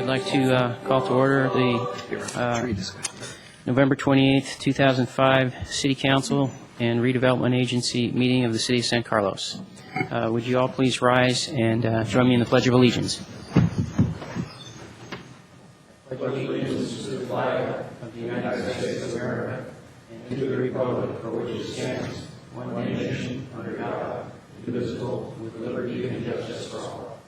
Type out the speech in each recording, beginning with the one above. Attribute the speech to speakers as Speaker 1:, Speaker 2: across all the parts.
Speaker 1: I'd like to call to order the November 28th, 2005 City Council and Redevelopment Agency meeting of the City of San Carlos. Would you all please rise and join me in the Pledge of Allegiance? I pledge allegiance to the flag of the United States of America and to the republic for which it stands, one nation, under God, indivisible, with liberty and justice for all.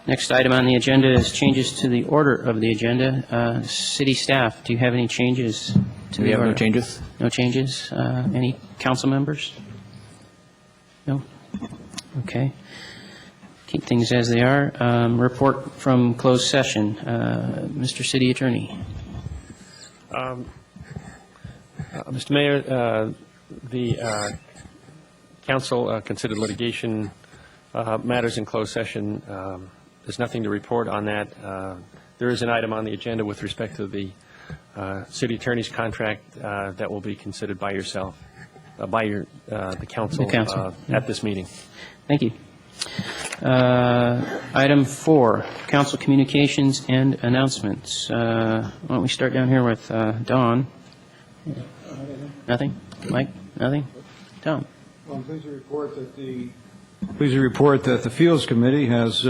Speaker 1: Next item on the agenda is changes to the order of the agenda. City staff, do you have any changes to the order?
Speaker 2: We have no changes.
Speaker 1: No changes? Any council members? No? Okay. Keep things as they are. Report from closed session. Mr. City Attorney.
Speaker 3: Mr. Mayor, the council considered litigation matters in closed session. There's nothing to report on that. There is an item on the agenda with respect to the city attorney's contract that will be considered by yourself, the council, at this meeting.
Speaker 1: Thank you. Item 4, council communications and announcements. Why don't we start down here with Don? Nothing? Mike? Nothing? Tom?
Speaker 4: Well, I'm pleased to report that the Fields Committee has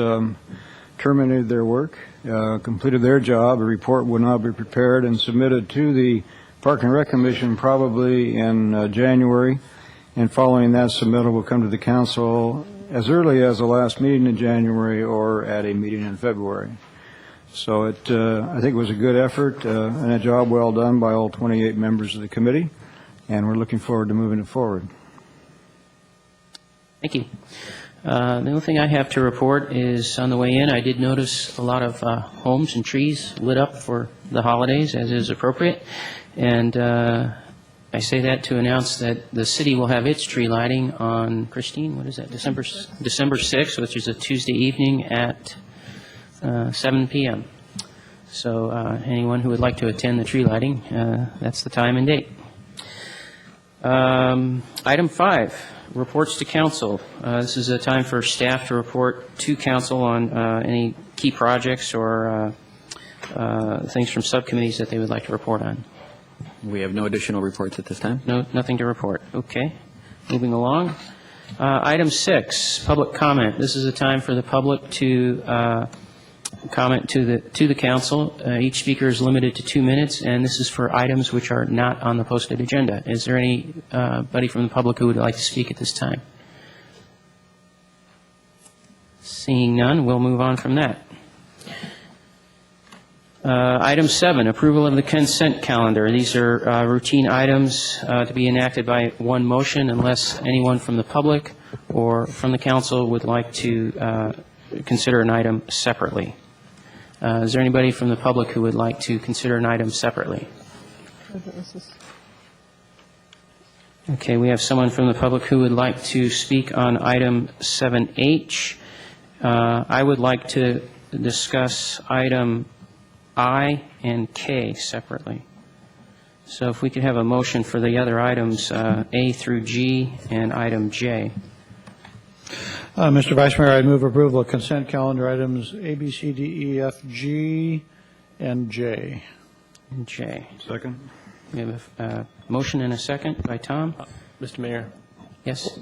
Speaker 4: terminated their work, completed their job. A report will now be prepared and submitted to the Park and Rec Commission probably in January, and following that submittal will come to the council as early as the last meeting in January or at a meeting in February. So I think it was a good effort and a job well done by all 28 members of the committee, and we're looking forward to moving it forward.
Speaker 1: Thank you. The only thing I have to report is on the way in, I did notice a lot of homes and trees lit up for the holidays, as is appropriate. And I say that to announce that the city will have its tree lighting on, Christine, what is that, December 6th, which is a Tuesday evening at 7 p.m. So anyone who would like to attend the tree lighting, that's the time and date. Item 5. Reports to council. This is a time for staff to report to council on any key projects or things from subcommittees that they would like to report on.
Speaker 2: We have no additional reports at this time.
Speaker 1: No, nothing to report. Okay. Moving along. Item 6, public comment. This is a time for the public to comment to the council. Each speaker is limited to 2 minutes, and this is for items which are not on the posted agenda. Is there anybody from the public who would like to speak at this time? Seeing none, we'll move on from that. Item 7, approval of the consent calendar. These are routine items to be enacted by one motion unless anyone from the public or from the council would like to consider an item separately. Is there anybody from the public who would like to consider an item separately? Okay, we have someone from the public who would like to speak on item 7H. I would like to discuss item I and K separately. So if we could have a motion for the other items, A through G and item J.
Speaker 5: Mr. Vice Mayor, I move approval of consent calendar items A, B, C, D, E, F, G, and J.
Speaker 1: And J.
Speaker 4: Second.
Speaker 1: We have a motion and a second by Tom.
Speaker 3: Mr. Mayor,
Speaker 1: Yes.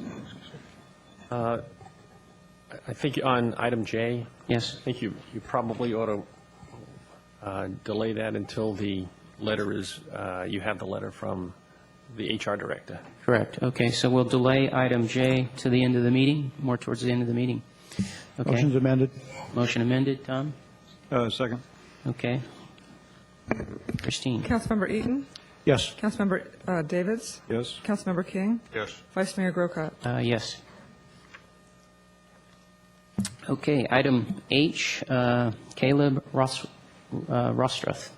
Speaker 3: I think on item J,
Speaker 1: Yes.
Speaker 3: I think you probably ought to delay that until the letter is, you have the letter from the HR director.
Speaker 1: Correct. Okay, so we'll delay item J to the end of the meeting, more towards the end of the meeting. Okay.
Speaker 5: Motion's amended.
Speaker 1: Motion amended, Tom?
Speaker 4: Second.
Speaker 1: Okay. Christine?
Speaker 6: Councilmember Eaton?
Speaker 5: Yes.
Speaker 6: Councilmember Davids?
Speaker 4: Yes.
Speaker 6: Councilmember King?
Speaker 4: Yes.
Speaker 6: Vice Mayor Grocott?
Speaker 1: Yes. Okay, item H, Caleb Rostruth.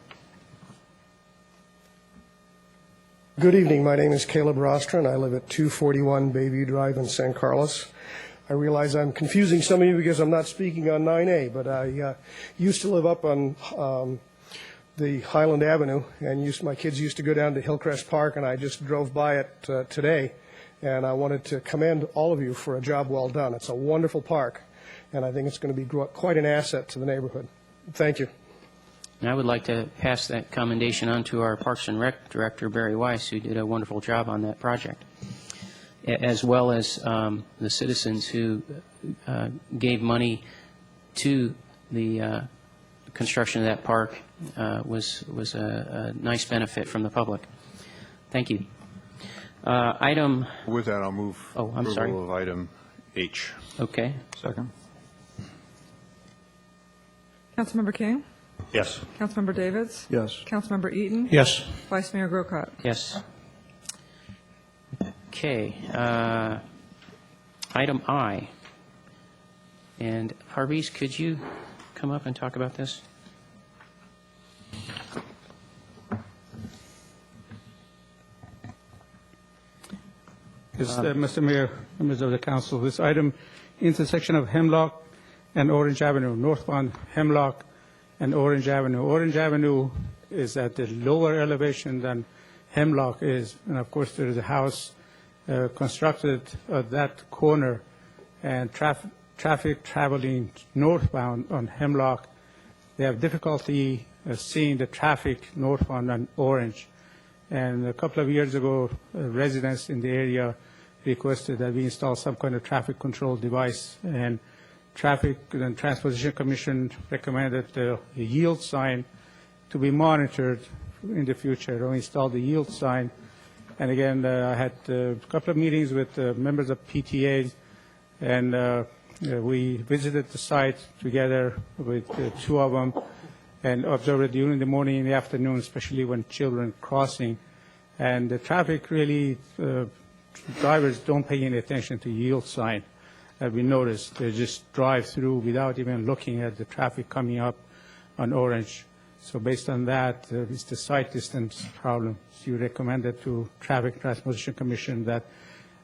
Speaker 7: Good evening. My name is Caleb Rostra, and I live at 241 Bayview Drive in San Carlos. I realize I'm confusing some of you because I'm not speaking on 9A, but I used to live up on the Highland Avenue, and my kids used to go down to Hillcrest Park, and I just drove by it today, and I wanted to commend all of you for a job well done. It's a wonderful park, and I think it's going to be quite an asset to the neighborhood. Thank you.
Speaker 1: And I would like to pass that commendation on to our Parks and Rec Director, Barry Weiss, who did a wonderful job on that project, as well as the citizens who gave money to the construction of that park. Was a nice benefit from the public. Thank you. Item,
Speaker 8: With that, I'll move
Speaker 1: Oh, I'm sorry.
Speaker 8: approval of item H.
Speaker 1: okay.
Speaker 4: Second.
Speaker 6: Councilmember King,
Speaker 8: Yes.
Speaker 6: Councilmember Davids,
Speaker 4: Yes.
Speaker 6: Councilmember Eaton,
Speaker 5: Yes.
Speaker 6: Vice Mayor Grocott.
Speaker 1: Yes. Okay. Item I. And Harvey's, could you come up and talk about this?
Speaker 9: Yes, Mr. Mayor, members of the council, this item, intersection of Hemlock and Orange Avenue, northbound Hemlock and Orange Avenue. Orange Avenue is at the lower elevation than Hemlock is, and of course, there is a house constructed at that corner, and traffic traveling northbound on Hemlock, they have difficulty seeing the traffic northbound on Orange. And a couple of years ago, residents in the area requested that we install some kind of traffic control device. And Traffic and Transportation Commission recommended the yield sign to be monitored in the future. We installed the yield sign. And again, I had a couple of meetings with members of PTAs, and we visited the site together with two of them, and observe it during the morning and the afternoon, especially when children crossing. And the traffic really, drivers don't pay any attention to yield sign. We noticed they just drive through without even looking at the traffic coming up on Orange. So based on that, it's the sight distance problem. So you recommended to Traffic Transportation Commission that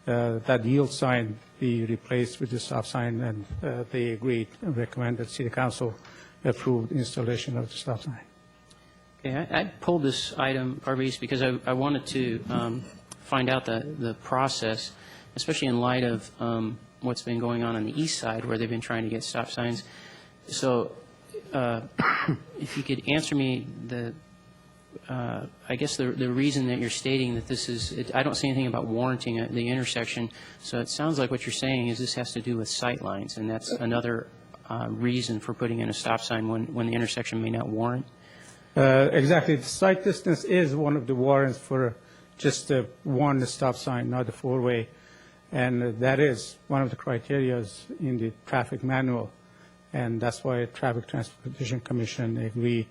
Speaker 9: that yield sign be replaced with the stop sign, and they agreed and recommended City Council approved installation of the stop sign.
Speaker 1: Okay, I pulled this item, Parviz, because I wanted to find out the process, especially in light of what's been going on the east side, where they've been trying to get stop signs. So if you could answer me I guess the reason that you're stating that this is, I don't see anything about warranting the intersection, so it sounds like what you're saying is this has to do with sight lines, and that's another reason for putting in a stop sign when the intersection may not warrant?
Speaker 9: Exactly. The sight distance is one of the warrants for just one stop sign, not a four-way. And that is one of the criteria in the traffic manual. And that's why Traffic Transportation Commission agreed,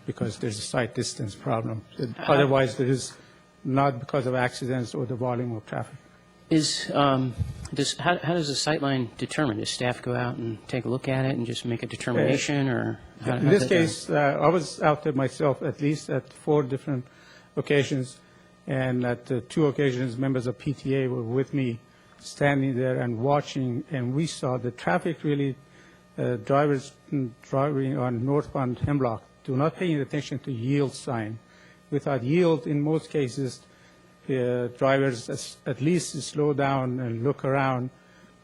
Speaker 9: because there's a sight distance problem. Otherwise, there is not because of accidents or the volume of traffic.
Speaker 1: How does the sight line determine? Does staff go out and take a look at it and just make a determination, or?
Speaker 9: In this case, I was out there myself at least at 4 different occasions, and at 2 occasions, members of PTA were with me standing there and watching, and we saw the traffic really, drivers driving on northbound Hemlock do not pay attention to yield sign. Without yield, in most cases, drivers at least slow down and look around,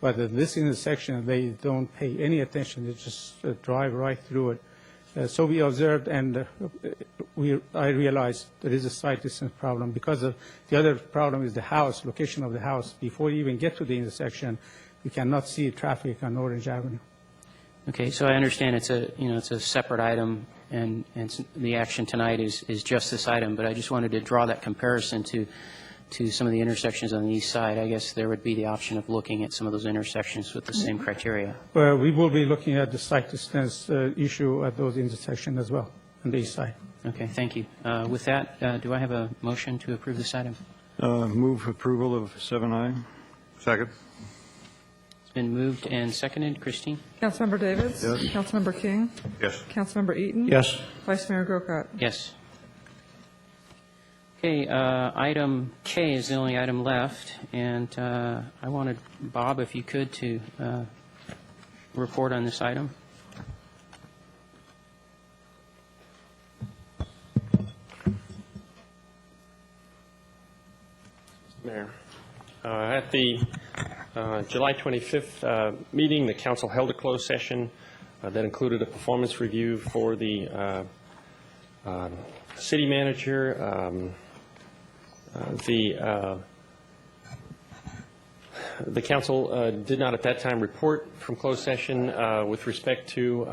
Speaker 9: but at this intersection, they don't pay any attention. They just drive right through it. So we observed, and I realized there is a sight distance problem because of the other problem is the house, location of the house. Before you even get to the intersection, you cannot see traffic on Orange Avenue.
Speaker 1: Okay, so I understand it's a separate item, and the action tonight is just this item, but I just wanted to draw that comparison to some of the intersections on the east side. I guess there would be the option of looking at some of those intersections with the same criteria.
Speaker 9: Well, we will be looking at the sight distance issue at those intersections as well on the east side.
Speaker 1: Okay, thank you. With that, do I have a motion to approve this item?
Speaker 4: Move approval of 7I.
Speaker 8: Second.
Speaker 1: It's been moved and seconded. Christine?
Speaker 6: Councilmember Davids?
Speaker 4: Yes.
Speaker 6: Councilmember King?
Speaker 8: Yes.
Speaker 6: Councilmember Eaton?
Speaker 5: Yes.
Speaker 6: Vice Mayor Grocott?
Speaker 1: Yes. Okay, item K is the only item left, and I wanted, Bob, if you could, to report on this item.
Speaker 3: At the July 25th meeting, the council held a closed session that included a performance review for the city manager. The council did not at that time report from closed session with respect to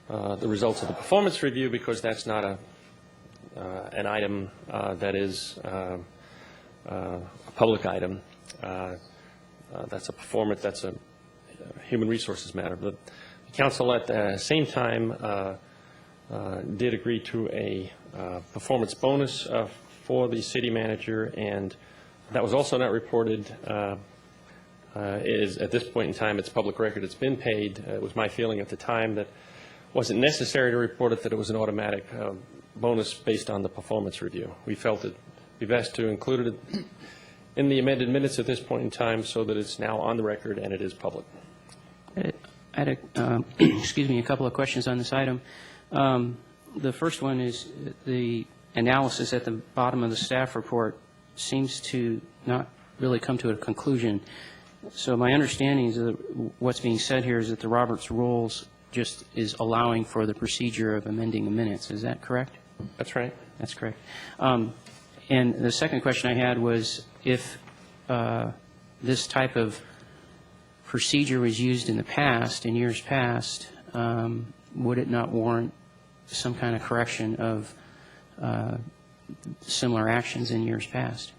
Speaker 3: the results of the performance review, because that's not an item that is a public item. That's a performance, that's a human resources matter. But the council at the same time did agree to a performance bonus for the city manager, and that was also not reported. At this point in time, it's public record. It's been paid. It was my feeling at the time that it wasn't necessary to report it, that it was an automatic bonus based on the performance review. We felt it would be best to include it in the amended minutes at this point in time so that it's now on the record and it is public.
Speaker 1: I had a couple of questions on this item. The first one is the analysis at the bottom of the staff report seems to not really come to a conclusion. So my understanding is that what's being said here is that the Roberts Rules just is allowing for the procedure of amending the minutes. Is that correct?
Speaker 3: That's right.
Speaker 1: That's correct. And the second question I had was if this type of procedure was used in the past, in years past, would it not warrant some kind of correction of similar actions in years past?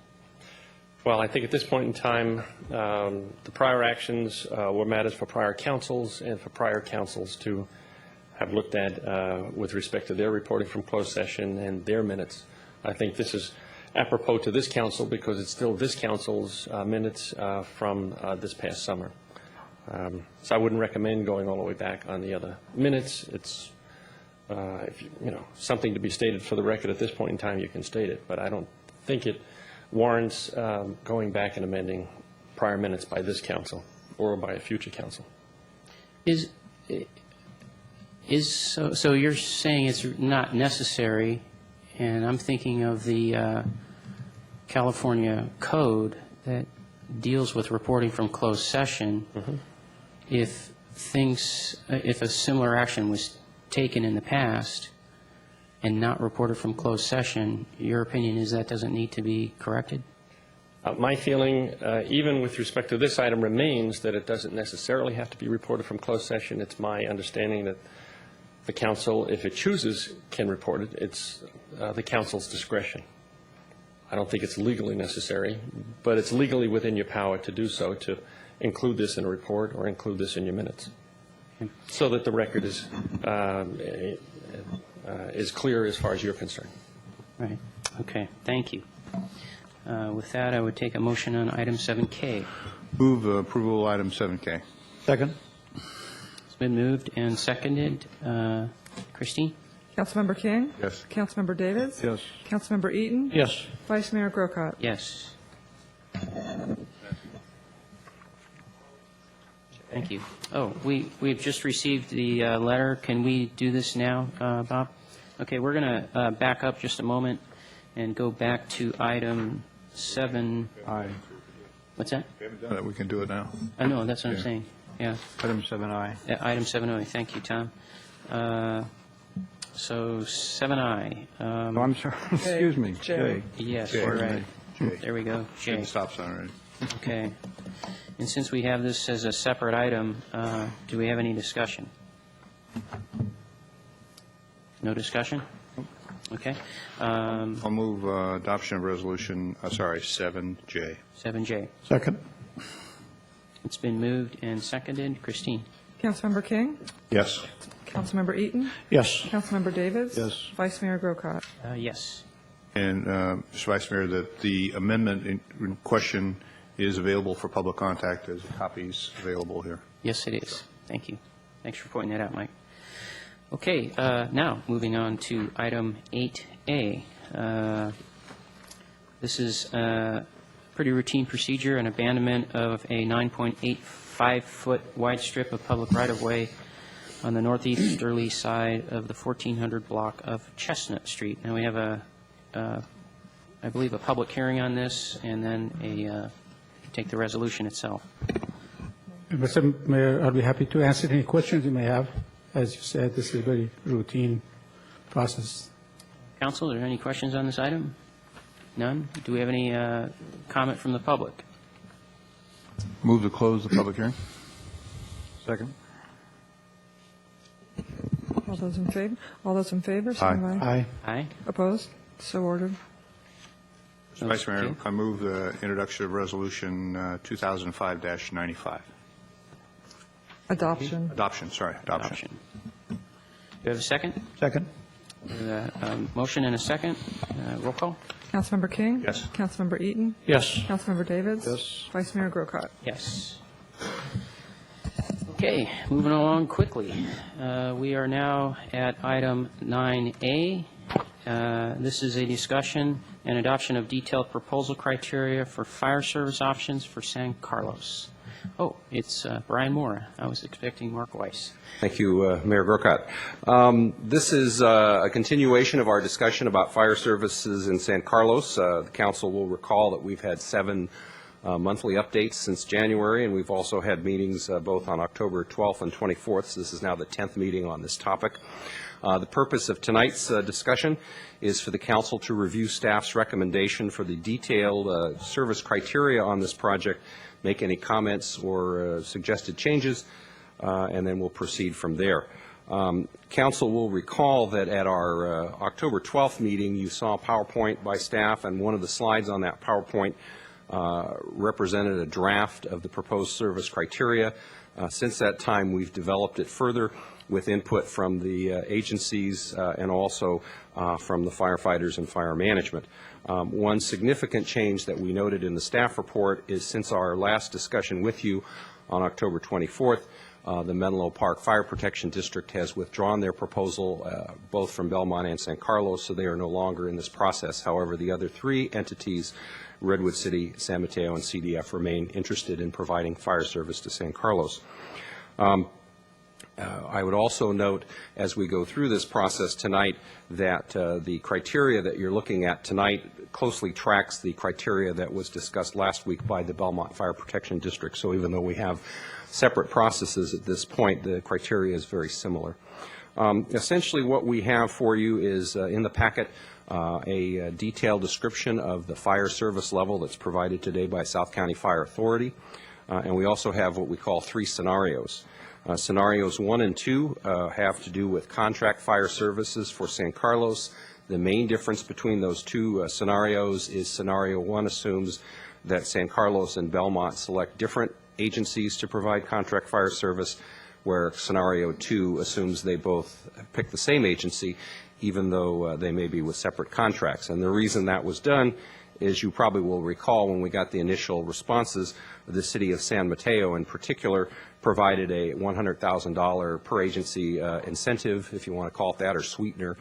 Speaker 3: Well, I think at this point in time, the prior actions were matters for prior councils and for prior councils to have looked at with respect to their reporting from closed session and their minutes. I think this is apropos to this council because it's still this council's minutes from this past summer. So I wouldn't recommend going all the way back on the other minutes. It's if something to be stated for the record at this point in time, you can state it, but I don't think it warrants going back and amending prior minutes by this council or by a future council.
Speaker 1: So you're saying it's not necessary, and I'm thinking of the California code that deals with reporting from closed session. Mm-hmm. If a similar action was taken in the past and not reported from closed session, your opinion is that doesn't need to be corrected?
Speaker 3: My feeling, even with respect to this item, remains that it doesn't necessarily have to be reported from closed session. It's my understanding that the council, if it chooses, can report it. It's the council's discretion. I don't think it's legally necessary, but it's legally within your power to do so, to include this in a report or include this in your minutes, so that the record is clear as far as you're concerned.
Speaker 1: Right. Okay. Thank you. With that, I would take a motion on item 7K.
Speaker 8: Move approval item 7K.
Speaker 5: Second.
Speaker 1: It's been moved and seconded. Christine?
Speaker 6: Councilmember King?
Speaker 8: Yes.
Speaker 6: Councilmember Davis?
Speaker 4: Yes.
Speaker 6: Councilmember Eaton?
Speaker 5: Yes.
Speaker 6: Vice Mayor Grocott?
Speaker 1: Yes. Thank you. Oh, we've just received the letter. Can we do this now, Bob? Okay, we're going to back up just a moment and go back to item 7I. What's that?
Speaker 8: We haven't done it. We can do it now.
Speaker 1: I know, that's what I'm saying. Yeah.
Speaker 4: Item 7I.
Speaker 1: Item 7I. Thank you, Tom. So 7I.
Speaker 4: Oh, I'm sorry. Excuse me.
Speaker 6: J.
Speaker 1: Yes,
Speaker 8: J.
Speaker 1: right.
Speaker 8: J.
Speaker 1: There we go.
Speaker 8: Get
Speaker 1: J.
Speaker 8: the stop sign already.
Speaker 1: Okay. And since we have this as a separate item, do we have any discussion? No discussion? Okay.
Speaker 8: I'll move adoption of resolution, 7J.
Speaker 1: 7J.
Speaker 5: Second.
Speaker 1: It's been moved and seconded. Christine?
Speaker 6: Councilmember King?
Speaker 8: Yes.
Speaker 6: Councilmember Eaton?
Speaker 5: Yes.
Speaker 6: Councilmember Davis?
Speaker 4: Yes.
Speaker 6: Vice Mayor Grocott?
Speaker 1: Yes.
Speaker 8: And, Mr. Vice Mayor, that the amendment in question is available for public contact. There's copies available here.
Speaker 1: Yes, it is. Thank you. Thanks for pointing that out, Mike. Okay, now moving on to item 8A. This is a pretty routine procedure, an abandonment of a 9.85-foot wide strip of public right-of-way on the northeasterly side of the 1400 block of Chestnut Street. Now we have I believe, a public hearing on this and then a take the resolution itself.
Speaker 9: Mr. Mayor, I'll be happy to answer any questions you may have. As you said, this is a very routine process.
Speaker 1: Council, are there any questions on this item? None? Do we have any comment from the public?
Speaker 8: Move to close the public hearing.
Speaker 4: Second.
Speaker 6: All those in favor, signify by
Speaker 5: Aye.
Speaker 1: Aye?
Speaker 6: Opposed? So ordered.
Speaker 8: Mr. Vice Mayor,
Speaker 1: Okay.
Speaker 8: I move the introduction of Resolution 2005-95.
Speaker 6: Adoption.
Speaker 8: Adoption.
Speaker 1: Adoption. Do you have a second?
Speaker 5: Second.
Speaker 1: Motion and a second. Roll call?
Speaker 6: Councilmember King?
Speaker 8: Yes.
Speaker 6: Councilmember Eaton?
Speaker 5: Yes.
Speaker 6: Councilmember Davids?
Speaker 4: Yes.
Speaker 6: Vice Mayor Grocott?
Speaker 1: Yes. Okay, moving along quickly. We are now at item 9A. This is a discussion and adoption of detailed proposal criteria for fire service options for San Carlos. Oh, it's Brian Moore. I was expecting Mark Weiss.
Speaker 10: Thank you, Mayor Grocott. This is a continuation of our discussion about fire services in San Carlos. The council will recall that we've had 7 monthly updates since January, and we've also had meetings both on October 12th and 24th. So this is now the 10th meeting on this topic. The purpose of tonight's discussion is for the council to review staff's recommendation for the detailed service criteria on this project, make any comments or suggested changes, and then we'll proceed from there. Council will recall that at our October 12th meeting, you saw a PowerPoint by staff, and one of the slides on that PowerPoint represented a draft of the proposed service criteria. Since that time, we've developed it further with input from the agencies and also from the firefighters and fire management. One significant change that we noted in the staff report is since our last discussion with you on October 24th, the Menlo Park Fire Protection District has withdrawn their proposal both from Belmont and San Carlos, so they are no longer in this process. However, the other 3 entities, Redwood City, San Mateo, and CDF, remain interested in providing fire service to San Carlos. I would also note, as we go through this process tonight, that the criteria that you're looking at tonight closely tracks the criteria that was discussed last week by the Belmont Fire Protection District. So even though we have separate processes at this point, the criteria is very similar. Essentially what we have for you is in the packet a detailed description of the fire service level that's provided today by South County Fire Authority. And we also have what we call 3 scenarios. Scenarios 1 and 2 have to do with contract fire services for San Carlos. The main difference between those 2 scenarios is scenario 1 assumes that San Carlos and Belmont select different agencies to provide contract fire service, where scenario 2 assumes they both pick the same agency, even though they may be with separate contracts. And the reason that was done is, you probably will recall, when we got the initial responses, the city of San Mateo in particular provided a $100,000 per agency incentive, if you want to call it that, or sweetener,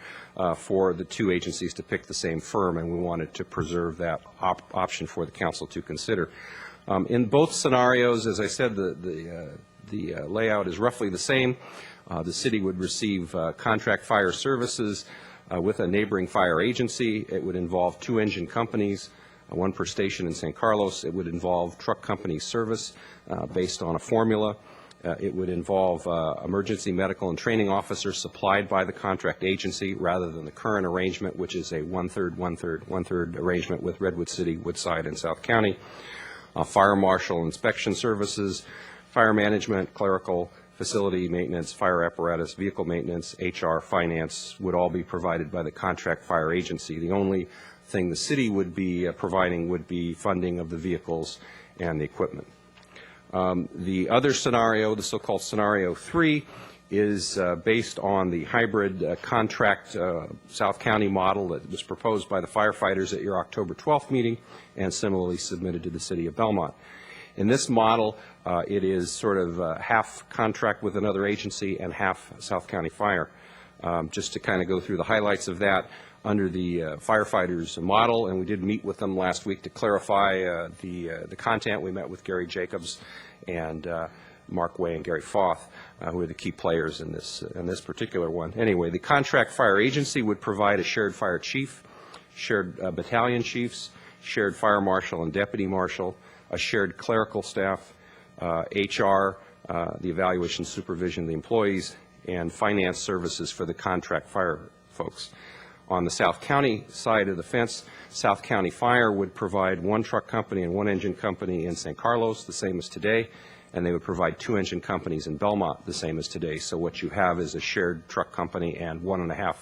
Speaker 10: for the 2 agencies to pick the same firm, and we wanted to preserve that option for the council to consider. In both scenarios, as I said, the layout is roughly the same. The city would receive contract fire services with a neighboring fire agency. It would involve 2 engine companies, 1 per station in San Carlos. It would involve truck company service based on a formula. It would involve emergency medical and training officers supplied by the contract agency rather than the current arrangement, which is a 1/3, 1/3, 1/3 arrangement with Redwood City, Woodside, and South County. Fire marshal inspection services, fire management, clerical, facility maintenance, fire apparatus, vehicle maintenance, HR, finance would all be provided by the contract fire agency. The only thing the city would be providing would be funding of the vehicles and the equipment. The other scenario, the so-called scenario 3, is based on the hybrid contract South County model that was proposed by the firefighters at your October 12th meeting and similarly submitted to the city of Belmont. In this model, it is sort of half contract with another agency and half South County Fire. Just to kind of go through the highlights of that, under the firefighters model, and we did meet with them last week to clarify the content. We met with Gary Jacobs and Mark Way and Gary Foth, who are the key players in this particular one. Anyway, the contract fire agency would provide a shared fire chief, shared battalion chiefs, shared fire marshal and deputy marshal, a shared clerical staff, HR, the evaluation supervision of the employees, and finance services for the contract fire folks. On the South County side of the fence, South County Fire would provide one truck company and one engine company in San Carlos, the same as today, and they would provide 2 engine companies in Belmont, the same as today. So what you have is a shared truck company and 1.5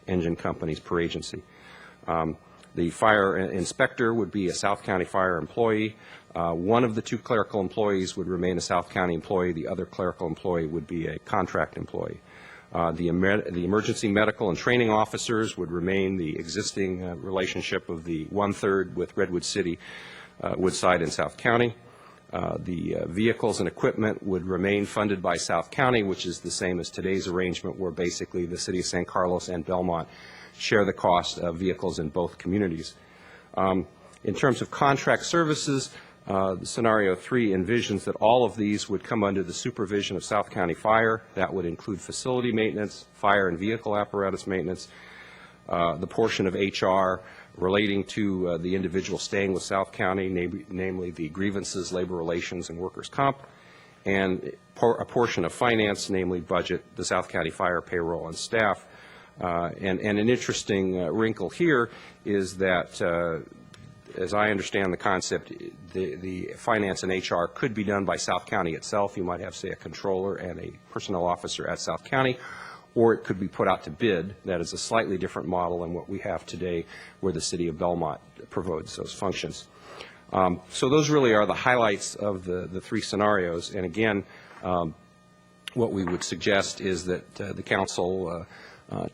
Speaker 10: engine companies per agency. The fire inspector would be a South County Fire employee. One of the 2 clerical employees would remain a South County employee. The other clerical employee would be a contract employee. The emergency medical and training officers would remain the existing relationship of the 1/3 with Redwood City, Woodside, and South County. The vehicles and equipment would remain funded by South County, which is the same as today's arrangement, where basically the city of San Carlos and Belmont share the cost of vehicles in both communities. In terms of contract services, Scenario 3 envisions that all of these would come under the supervision of South County Fire. That would include facility maintenance, fire and vehicle apparatus maintenance, the portion of HR relating to the individual staying with South County, namely the grievances, labor relations, and workers' comp, and a portion of finance, namely budget, the South County Fire payroll and staff. And an interesting wrinkle here is that as I understand the concept, the finance and HR could be done by South County itself. You might have, say, a controller and a personnel officer at South County, or it could be put out to bid. That is a slightly different model than what we have today, where the city of Belmont provides those functions. So those really are the highlights of the 3 scenarios. And again, what we would suggest is that the council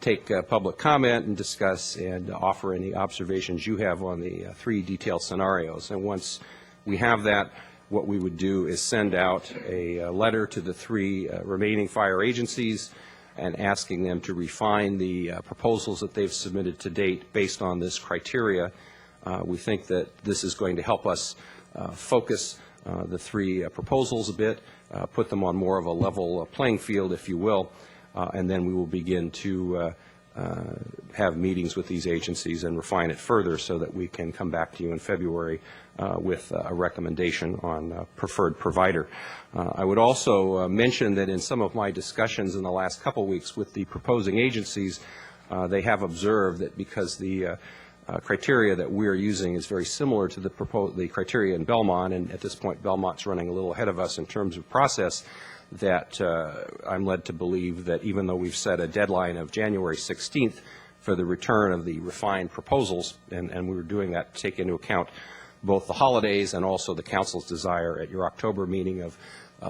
Speaker 10: take public comment and discuss and offer any observations you have on the 3 detailed scenarios. And once we have that, what we would do is send out a letter to the 3 remaining fire agencies and asking them to refine the proposals that they've submitted to date based on this criteria. We think that this is going to help us focus the 3 proposals a bit, put them on more of a level playing field, if you will, and then we will begin to have meetings with these agencies and refine it further so that we can come back to you in February with a recommendation on preferred provider. I would also mention that in some of my discussions in the last couple weeks with the proposing agencies, they have observed that because the criteria that we are using is very similar to the criteria in Belmont, and at this point Belmont's running a little ahead of us in terms of process, that I'm led to believe that even though we've set a deadline of January 16th for the return of the refined proposals, and we were doing that to take into account both the holidays and also the council's desire at your October meeting of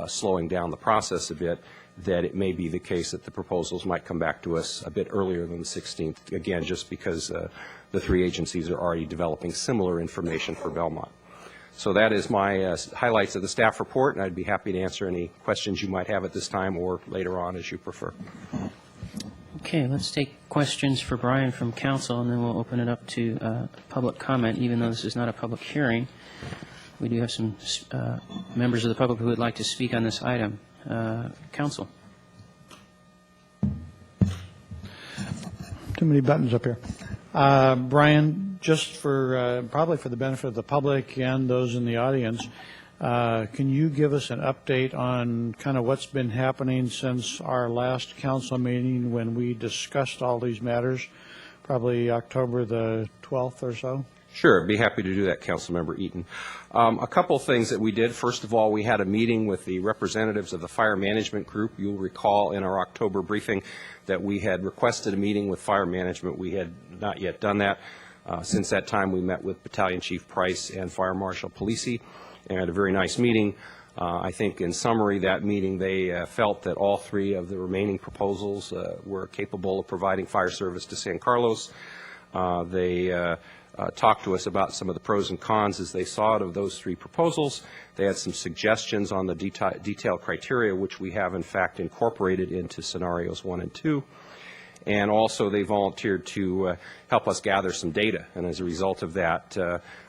Speaker 10: slowing down the process a bit, that it may be the case that the proposals might come back to us a bit earlier than the 16th, again, just because the 3 agencies are already developing similar information for Belmont. So that is my highlights of the staff report, and I'd be happy to answer any questions you might have at this time or later on as you prefer.
Speaker 1: Okay, let's take questions for Brian from council, and then we'll open it up to public comment. Even though this is not a public hearing, we do have some members of the public who would like to speak on this item. Council.
Speaker 5: Too many buttons up here. Brian, just for probably for the benefit of the public and those in the audience, can you give us an update on kind of what's been happening since our last council meeting when we discussed all these matters, probably October the 12th or so?
Speaker 10: Sure, I'd be happy to do that, Councilmember Eaton. A couple things that we did. First of all, we had a meeting with the representatives of the Fire Management Group. You'll recall in our October briefing that we had requested a meeting with Fire Management. We had not yet done that. Since that time, we met with Battalion Chief Price and Fire Marshal Polisi and had a very nice meeting. I think in summary, that meeting, they felt that all 3 of the remaining proposals were capable of providing fire service to San Carlos. They talked to us about some of the pros and cons as they saw it of those 3 proposals. They had some suggestions on the detailed criteria, which we have in fact incorporated into scenarios 1 and 2. And also they volunteered to help us gather some data. And as a result of that,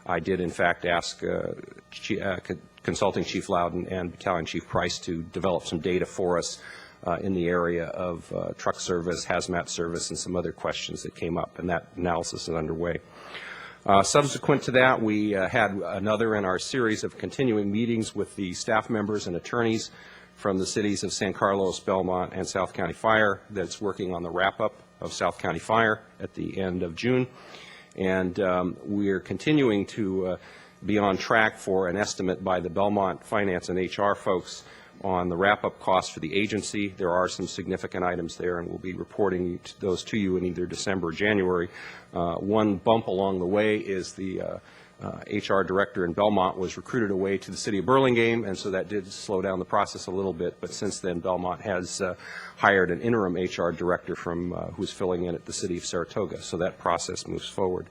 Speaker 10: I did in fact ask Consulting Chief Loudon and Battalion Chief Price to develop some data for us in the area of truck service, hazmat service, and some other questions that came up, and that analysis is underway. Subsequent to that, we had another in our series of continuing meetings with the staff members and attorneys from the cities of San Carlos, Belmont, and South County Fire that's working on the wrap-up of South County Fire at the end of June. And we're continuing to be on track for an estimate by the Belmont Finance and HR folks on the wrap-up costs for the agency. There are some significant items there, and we'll be reporting those to you in either December or January. One bump along the way is the HR director in Belmont was recruited away to the city of Burlingame, and so that did slow down the process a little bit. But since then, Belmont has hired an interim HR director from who's filling in at the city of Saratoga, so that process moves forward.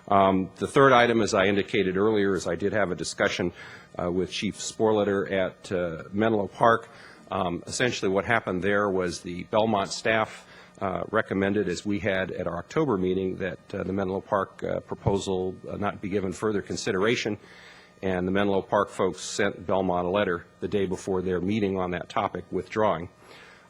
Speaker 10: The third item, as I indicated earlier, is I did have a discussion with Chief Sporletter at Menlo Park. Essentially what happened there was the Belmont staff recommended, as we had at our October meeting, that the Menlo Park proposal not be given further consideration, and the Menlo Park folks sent Belmont a letter the day before their meeting on that topic withdrawing.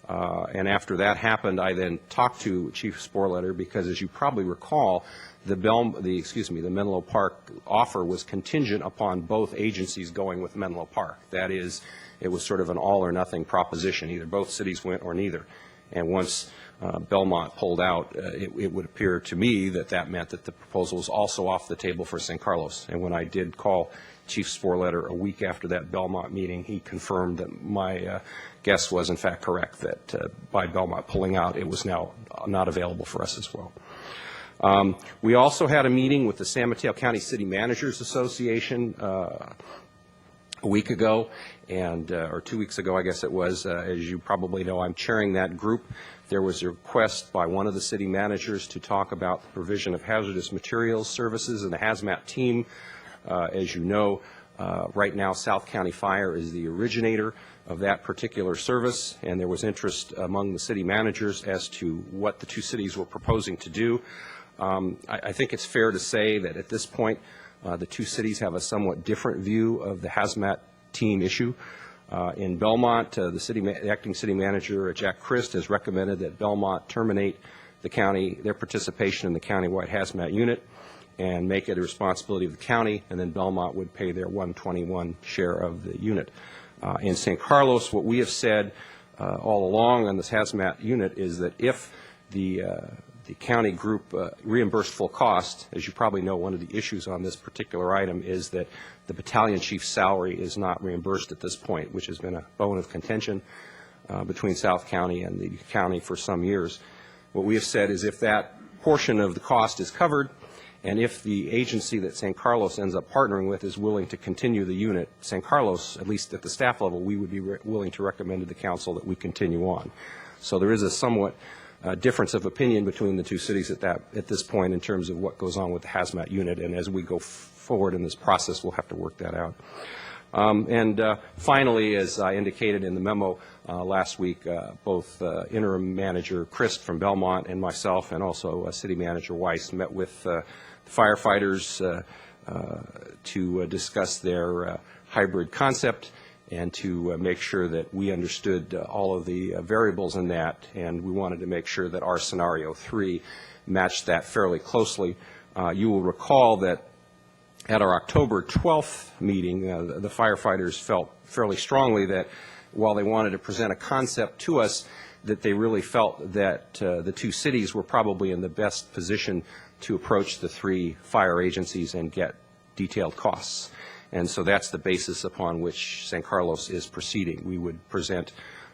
Speaker 10: And after that happened, I then talked to Chief Sporletter because, as you probably recall, the Menlo Park offer was contingent upon both agencies going with Menlo Park. That is, it was sort of an all-or-nothing proposition. Either both cities went or neither. And once Belmont pulled out, it would appear to me that that meant that the proposal was also off the table for San Carlos. And when I did call Chief Sporletter a week after that Belmont meeting, he confirmed that my guess was in fact correct, that by Belmont pulling out, it was now not available for us as well. We also had a meeting with the San Mateo County City Managers Association a week ago, or 2 weeks ago, I guess it was. As you probably know, I'm chairing that group. There was a request by one of the city managers to talk about the provision of hazardous materials services and the hazmat team. As you know, right now South County Fire is the originator of that particular service, and there was interest among the city managers as to what the two cities were proposing to do. I think it's fair to say that at this point, the two cities have a somewhat different view of the hazmat team issue. In Belmont, the acting city manager, Jack Christ, has recommended that Belmont terminate their participation in the countywide hazmat unit and make it a responsibility of the county, and then Belmont would pay their 121 share of the unit. In San Carlos, what we have said all along on this hazmat unit is that if the county group reimbursed full cost, as you probably know, one of the issues on this particular item is that the battalion chief's salary is not reimbursed at this point, which has been a bone of contention between South County and the county for some years. What we have said is if that portion of the cost is covered, and if the agency that San Carlos ends up partnering with is willing to continue the unit, San Carlos, at least at the staff level, we would be willing to recommend to the council that we continue on. So there is a somewhat difference of opinion between the two cities at this point in terms of what goes on with the hazmat unit, and as we go forward in this process, we'll have to work that out. Finally, as I indicated in the memo last week, both interim manager Christ from Belmont and myself, and also city manager Weiss, met with firefighters to discuss their hybrid concept and to make sure that we understood all of the variables in that, and we wanted to make sure that our scenario 3 matched that fairly closely. You will recall that at our October 12th meeting, the firefighters felt fairly strongly that while they wanted to present a concept to us, that they really felt that the two cities were probably in the best position to approach the three fire agencies and get detailed costs. And so that's the basis upon which San Carlos is proceeding. We would present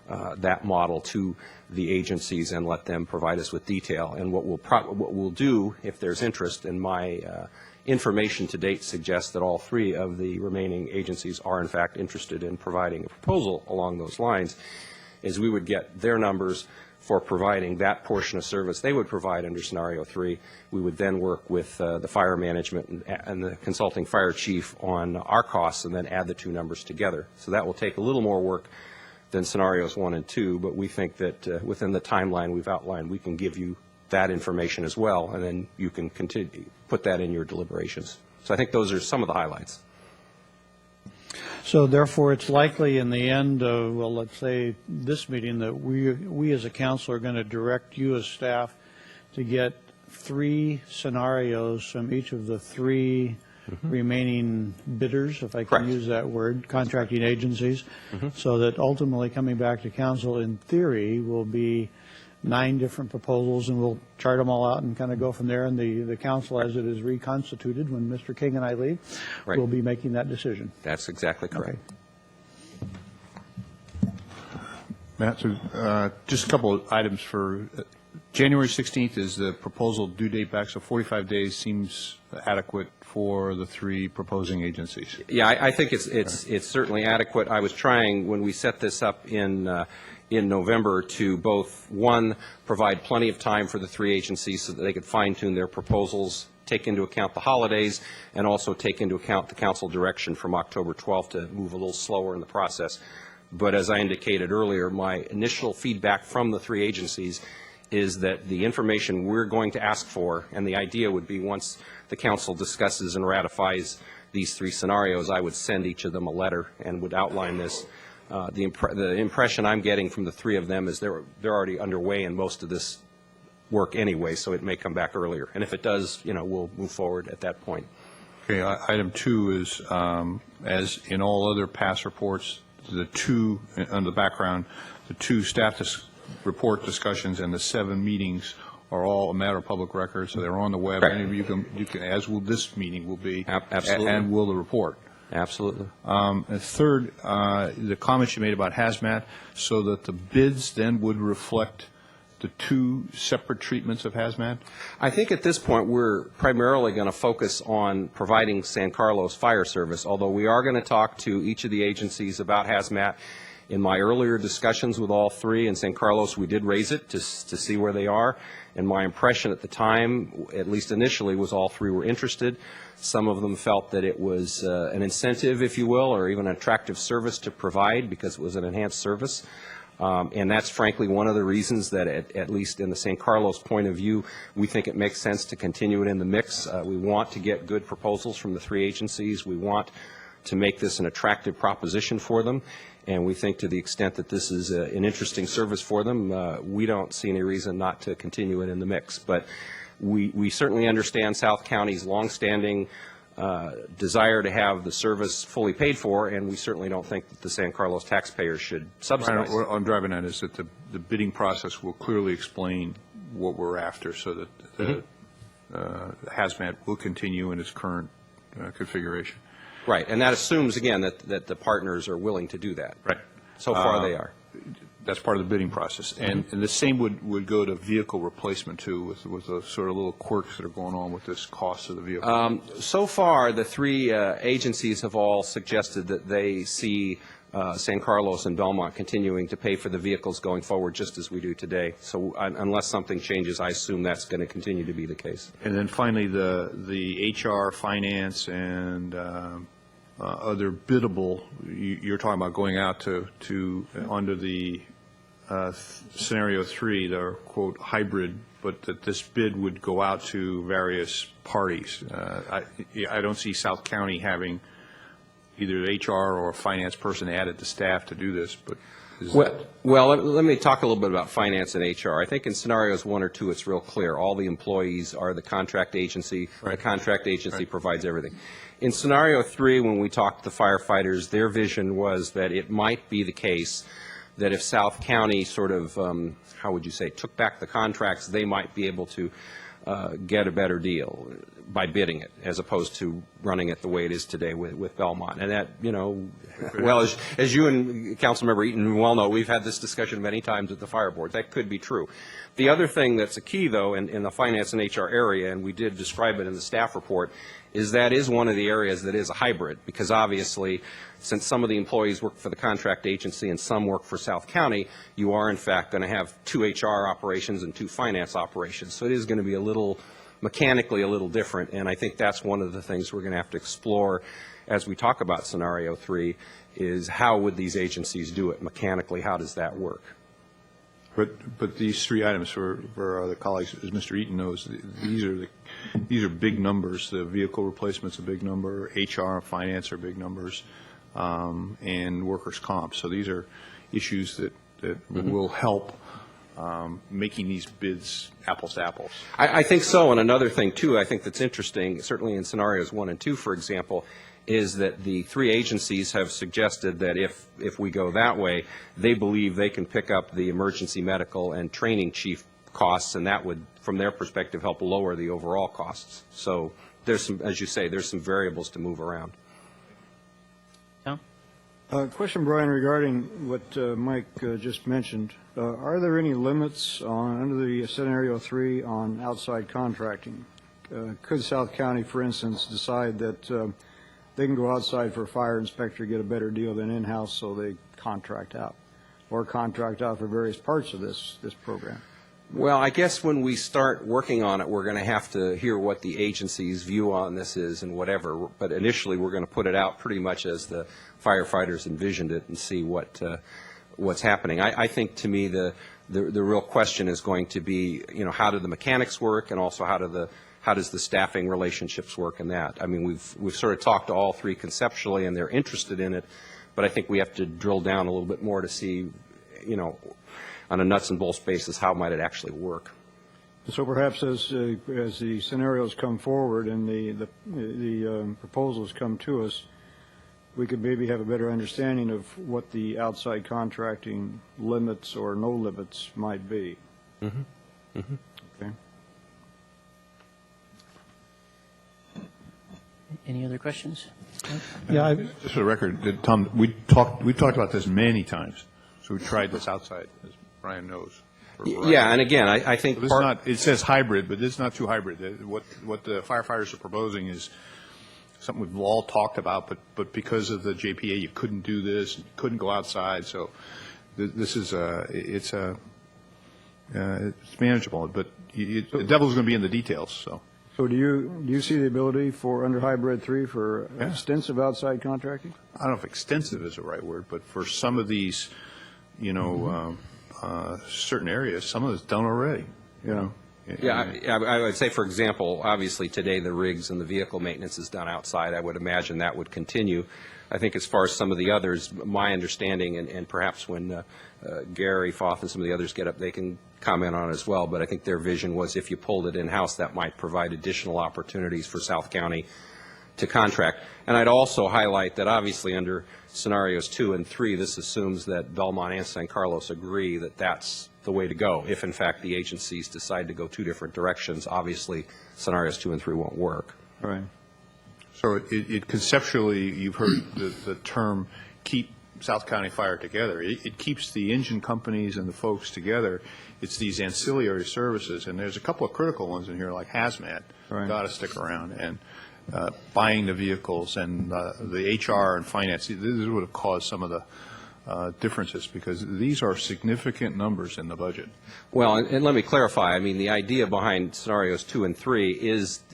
Speaker 10: that model to the agencies and let them provide us with detail. And what we'll do, if there's interest, and my information to date suggests that all three of the remaining agencies are in fact interested in providing a proposal along those lines, is we would get their numbers for providing that portion of service they would provide under scenario 3. We would then work with the fire management and the consulting fire chief on our costs and then add the two numbers together. So that will take a little more work than scenarios 1 and 2, but we think that within the timeline we've outlined, we can give you that information as well, and then you can continue, put that in your deliberations. So I think those are some of the highlights.
Speaker 5: So therefore, it's likely in the end of, well, let's say this meeting, that we as a council are going to direct you as staff to get 3 scenarios from each of the 3 remaining bidders, if I
Speaker 10: Correct.
Speaker 5: can use that word, contracting agencies, so that ultimately coming back to council in theory will be 9 different proposals, and we'll chart them all out and kind of go from there. And the council, as it is reconstituted, when Mr. King and I leave,
Speaker 10: Right.
Speaker 5: will be making that decision.
Speaker 10: That's exactly correct.
Speaker 8: Matt, so just a couple of items for January 16th is the proposal due date back, so 45 days seems adequate for the 3 proposing agencies.
Speaker 10: Yeah, I think it's certainly adequate. I was trying, when we set this up in November, to both, one, provide plenty of time for the 3 agencies so that they could fine-tune their proposals, take into account the holidays, and also take into account the council direction from October 12th to move a little slower in the process. But as I indicated earlier, my initial feedback from the 3 agencies is that the information we're going to ask for, and the idea would be once the council discusses and ratifies these 3 scenarios, I would send each of them a letter and would outline this. The impression I'm getting from the 3 of them is they're already underway in most of this work anyway, so it may come back earlier. And if it does, we'll move forward at that point.
Speaker 8: Okay, item 2 is, as in all other past reports, the 2, on the background, the 2 staff report discussions and the 7 meetings are all a matter of public record, so they're on the web.
Speaker 10: Correct.
Speaker 8: Any of you can, as will this meeting will be,
Speaker 10: Absolutely.
Speaker 8: and will the report.
Speaker 10: Absolutely.
Speaker 8: And third, the comments you made about hazmat, so that the bids then would reflect the 2 separate treatments of hazmat?
Speaker 10: I think at this point we're primarily going to focus on providing San Carlos Fire Service, although we are going to talk to each of the agencies about hazmat. In my earlier discussions with all 3 in San Carlos, we did raise it to see where they are, and my impression at the time, at least initially, was all 3 were interested. Some of them felt that it was an incentive, if you will, or even an attractive service to provide because it was an enhanced service. And that's frankly one of the reasons that, at least in the San Carlos point of view, we think it makes sense to continue it in the mix. We want to get good proposals from the 3 agencies. We want to make this an attractive proposition for them. And we think to the extent that this is an interesting service for them, we don't see any reason not to continue it in the mix. But we certainly understand South County's longstanding desire to have the service fully paid for, and we certainly don't think that the San Carlos taxpayers should subsidize.
Speaker 8: What I'm driving at is that the bidding process will clearly explain what we're after, so that the hazmat will continue in its current configuration.
Speaker 10: Right, and that assumes, again, that the partners are willing to do that.
Speaker 8: Right.
Speaker 10: So far, they are.
Speaker 8: That's part of the bidding process. And the same would go to vehicle replacement, too, with the sort of little quirks that are going on with this cost of the vehicle.
Speaker 10: So far, the 3 agencies have all suggested that they see San Carlos and Belmont continuing to pay for the vehicles going forward, just as we do today. So unless something changes, I assume that's going to continue to be the case.
Speaker 8: And then finally, the HR, finance, and other biddable, you're talking about going out to under the scenario 3, the quote hybrid, but that this bid would go out to various parties. I don't see South County having either the HR or a finance person added to staff to do this, but
Speaker 10: well, let me talk a little bit about finance and HR. I think in scenarios 1 or 2, it's real clear. All the employees are the contract agency. Right. The contract agency provides everything. In scenario 3, when we talked to the firefighters, their vision was that it might be the case that if South County sort of, how would you say, took back the contracts, they might be able to get a better deal by bidding it, as opposed to running it the way it is today with Belmont. And that, well, as you and Councilmember Eaton well know, we've had this discussion many times at the fire board. That could be true. The other thing that's a key, though, in the finance and HR area, and we did describe it in the staff report, is that is one of the areas that is a hybrid, because obviously, since some of the employees work for the contract agency and some work for South County, you are in fact going to have 2 HR operations and 2 finance operations. So it is going to be a little, mechanically a little different, and I think that's one of the things we're going to have to explore as we talk about scenario 3, is how would these agencies do it mechanically? How does that work?
Speaker 8: But these 3 items for the colleagues, as Mr. Eaton knows, these are big numbers. The vehicle replacement's a big number. HR and finance are big numbers, and workers' comp. So these are issues that will help making these bids apples to apples.
Speaker 10: I think so. And another thing, too, I think that's interesting, certainly in scenarios 1 and 2, for example, is that the 3 agencies have suggested that if we go that way, they believe they can pick up the emergency medical and training chief costs, and that would, from their perspective, help lower the overall costs. So there's some, as you say, there's some variables to move around.
Speaker 1: Tom?
Speaker 4: Question, Brian, regarding what Mike just mentioned. Are there any limits under the scenario 3 on outside contracting? Could South County, for instance, decide that they can go outside for a fire inspector, get a better deal than in-house, so they contract out, or contract out for various parts of this program?
Speaker 10: Well, I guess when we start working on it, we're going to have to hear what the agency's view on this is and whatever. But initially, we're going to put it out pretty much as the firefighters envisioned it and see what's happening. I think, to me, the real question is going to be, how do the mechanics work, and also how does the staffing relationships work in that? I mean, we've sort of talked to all 3 conceptually, and they're interested in it, but I think we have to drill down a little bit more to see, on a nuts and bolts basis, how might it actually work.
Speaker 4: So perhaps as the scenarios come forward and the proposals come to us, we could maybe have a better understanding of what the outside contracting limits or no limits might be.
Speaker 10: Mm-hmm. Mm-hmm.
Speaker 4: Okay.
Speaker 1: Any other questions?
Speaker 5: Yeah,
Speaker 8: Just for the record, Tom, we talked about this many times. So we tried this outside, as Brian knows.
Speaker 10: Yeah, and again, I think
Speaker 8: it says hybrid, but it's not too hybrid. What the firefighters are proposing is something we've all talked about, but because of the JPA, you couldn't do this, you couldn't go outside. So this is it's manageable, but the devil's going to be in the details. So
Speaker 4: do you see the ability for under hybrid 3 for extensive outside contracting?
Speaker 8: I don't know if extensive is the right word, but for some of these, certain areas, some of it's done already.
Speaker 4: Yeah.
Speaker 10: Yeah, I would say, for example, obviously today the rigs and the vehicle maintenance is done outside. I would imagine that would continue. I think as far as some of the others, my understanding, and perhaps when Gary Foth and some of the others get up, they can comment on it as well, but I think their vision was if you pulled it in-house, that might provide additional opportunities for South County to contract. And I'd also highlight that obviously under scenarios 2 and 3, this assumes that Belmont and San Carlos agree that that's the way to go. If, in fact, the agencies decide to go 2 different directions, obviously scenarios 2 and 3 won't work.
Speaker 4: All right.
Speaker 8: So it conceptually, you've heard the term keep South County Fire together. It keeps the engine companies and the folks together. It's these ancillary services, and there's a couple of critical ones in here, like hazmat, got to stick around, and buying the vehicles, and the HR and finance. This would have caused some of the differences, because these are significant numbers in the budget.
Speaker 10: Well, and let me clarify. I mean, the idea behind scenarios 2 and 3 is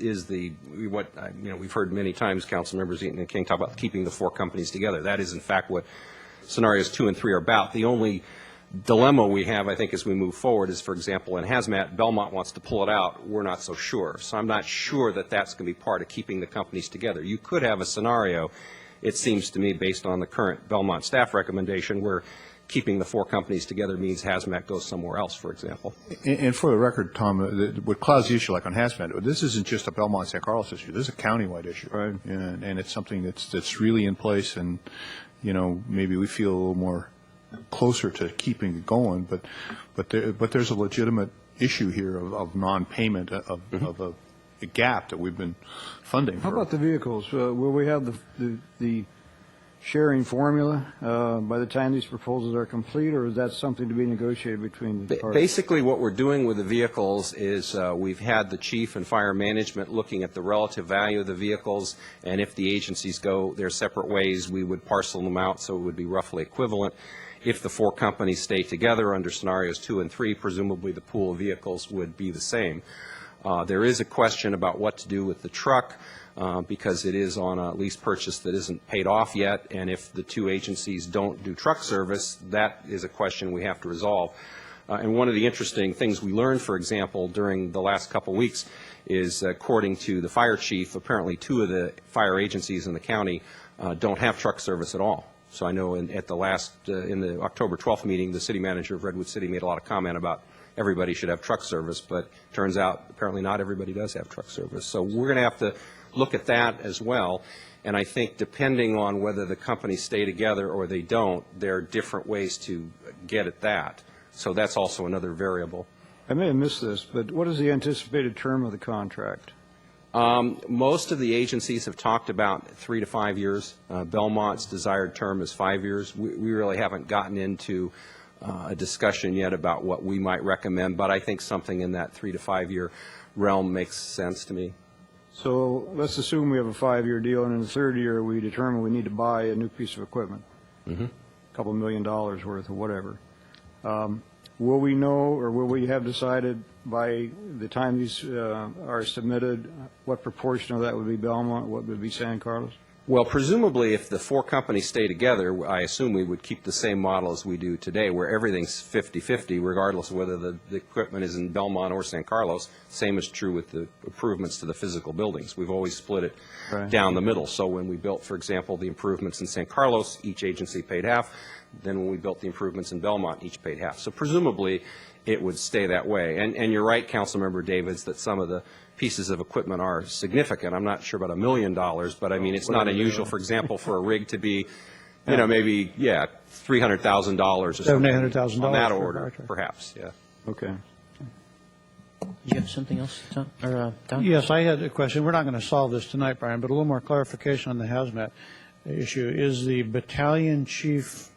Speaker 10: what we've heard many times. Council members Eaton and King talk about keeping the 4 companies together. That is, in fact, what scenarios 2 and 3 are about. The only dilemma we have, I think, as we move forward is, for example, in hazmat, Belmont wants to pull it out. We're not so sure. So I'm not sure that that's going to be part of keeping the companies together. You could have a scenario, it seems to me, based on the current Belmont staff recommendation, where keeping the 4 companies together means hazmat goes somewhere else, for example.
Speaker 8: And for the record, Tom, what clouds the issue, like on hazmat, this isn't just a Belmont-San Carlos issue. This is a countywide issue. Right. And it's something that's really in place, and, maybe we feel a little more closer to keeping it going, but there's a legitimate issue here of non-payment of a gap that we've been funding.
Speaker 4: How about the vehicles? Will we have the sharing formula by the time these proposals are complete, or is that something to be negotiated between the parties?
Speaker 10: Basically, what we're doing with the vehicles is we've had the chief and fire management looking at the relative value of the vehicles, and if the agencies go their separate ways, we would parcel them out so it would be roughly equivalent. If the 4 companies stay together under scenarios 2 and 3, presumably the pool of vehicles would be the same. There is a question about what to do with the truck because it is on a lease purchase that isn't paid off yet, and if the 2 agencies don't do truck service, that is a question we have to resolve. And one of the interesting things we learned, for example, during the last couple weeks is, according to the fire chief, apparently 2 of the fire agencies in the county don't have truck service at all. So I know at the last, in the October 12th meeting, the city manager of Redwood City made a lot of comment about everybody should have truck service, but turns out apparently not everybody does have truck service. So we're going to have to look at that as well. And I think depending on whether the companies stay together or they don't, there are different ways to get at that. So that's also another variable.
Speaker 4: I may have missed this, but what is the anticipated term of the contract?
Speaker 10: Most of the agencies have talked about 3 to 5 years. Belmont's desired term is 5 years. We really haven't gotten into a discussion yet about what we might recommend, but I think something in that 3 to 5 year realm makes sense to me.
Speaker 4: So let's assume we have a 5-year deal, and in the third year, we determine we need to buy a new piece of equipment, a couple $1 million worth or whatever. Will we know, or will we have decided by the time these are submitted, what proportion of that would be Belmont, what would be San Carlos?
Speaker 10: Well, presumably, if the 4 companies stay together, I assume we would keep the same model as we do today, where everything's 50-50, regardless of whether the equipment is in Belmont or San Carlos. Same is true with the improvements to the physical buildings. We've always split it down the middle. So when we built, for example, the improvements in San Carlos, each agency paid half. Then when we built the improvements in Belmont, each paid half. So presumably, it would stay that way. And you're right, Councilmember Davids, that some of the pieces of equipment are significant. I'm not sure about $1 million, but I mean, it's not unusual, for example, for a rig to be, you know, maybe, $300,000 or something.
Speaker 5: $700,000
Speaker 10: on that order, perhaps,
Speaker 4: Okay.
Speaker 1: Do you have something else, Tom? Or, Don?
Speaker 5: Yes, I had a question. We're not going to solve this tonight, Brian, but a little more clarification on the hazmat issue. Is the battalion chief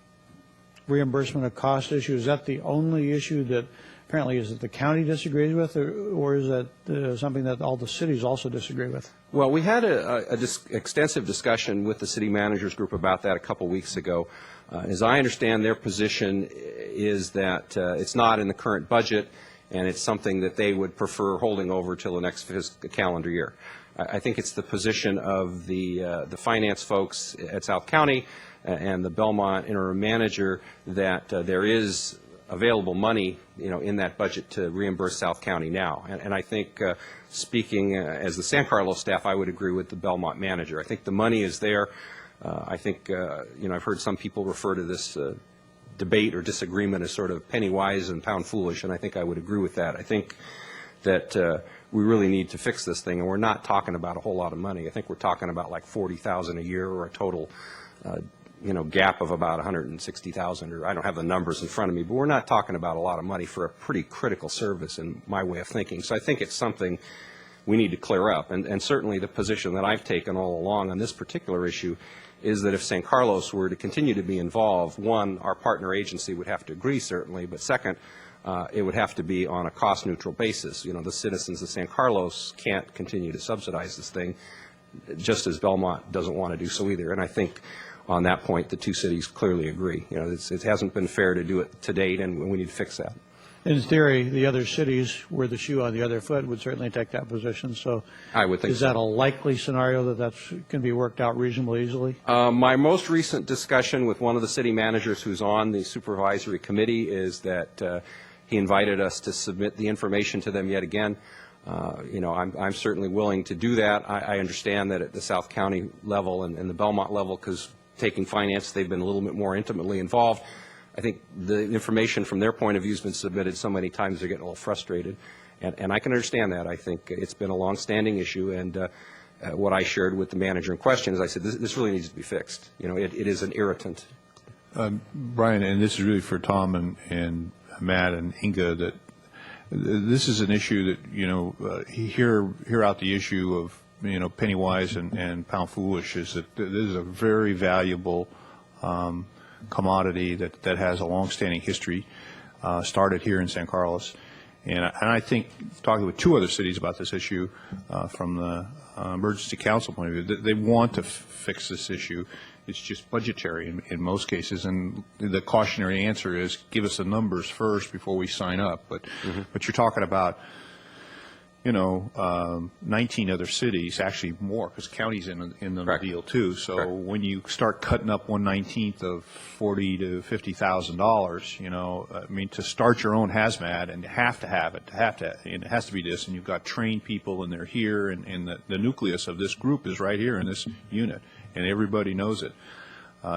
Speaker 5: reimbursement of cost issue, is that the only issue that apparently is that the county disagrees with, or is that something that all the cities also disagree with?
Speaker 10: Well, we had an extensive discussion with the city managers group about that a couple weeks ago. As I understand, their position is that it's not in the current budget, and it's something that they would prefer holding over till the next calendar year. I think it's the position of the finance folks at South County and the Belmont interim manager that there is available money, you know, in that budget to reimburse South County now. And I think, speaking as the San Carlos staff, I would agree with the Belmont manager. I think the money is there. I think, you know, I've heard some people refer to this debate or disagreement as sort of penny wise and pound foolish, and I think I would agree with that. I think that we really need to fix this thing, and we're not talking about a whole lot of money. I think we're talking about like $40,000 a year, or a total you know, gap of about $160,000, or I don't have the numbers in front of me, but we're not talking about a lot of money for a pretty critical service in my way of thinking. So I think it's something we need to clear up. And certainly the position that I've taken all along on this particular issue is that if San Carlos were to continue to be involved, one, our partner agency would have to agree, certainly, but second, it would have to be on a cost-neutral basis. You know, the citizens of San Carlos can't continue to subsidize this thing, just as Belmont doesn't want to do so either. And I think on that point, the two cities clearly agree. You know, it hasn't been fair to do it to date, and we need to fix that.
Speaker 5: In theory, the other cities where the shoe on the other foot would certainly take that position. So
Speaker 10: I would think
Speaker 5: is that a likely scenario that can be worked out reasonably easily?
Speaker 10: My most recent discussion with one of the city managers who's on the supervisory committee is that he invited us to submit the information to them yet again. You know, I'm certainly willing to do that. I understand that at the South County level and the Belmont level, because taking finance, they've been a little bit more intimately involved. I think the information from their point of view has been submitted so many times they're getting a little frustrated. And I can understand that. I think it's been a long-standing issue. And what I shared with the manager in question is I said, this really needs to be fixed. You know, it is an irritant.
Speaker 8: Brian, and this is really for Tom and Matt and Inga, that this is an issue that, you know, hear out the issue of, you know, penny wise and pound foolish, is that this is a very valuable commodity that has a long-standing history, started here in San Carlos. And I think, talking with two other cities about this issue from the emergency council point of view, they want to fix this issue. It's just budgetary in most cases, and the cautionary answer is give us the numbers first before we sign up. But you're talking about, you know, 19 other cities, actually more, because county's in the deal too. So when you start cutting up 1/19 of $40,000 to $50,000, you know, I mean, to start your own hazmat, and you have to have it, and it has to be this, and you've got trained people, and they're here, and the nucleus of this group is right here in this unit, and everybody knows it.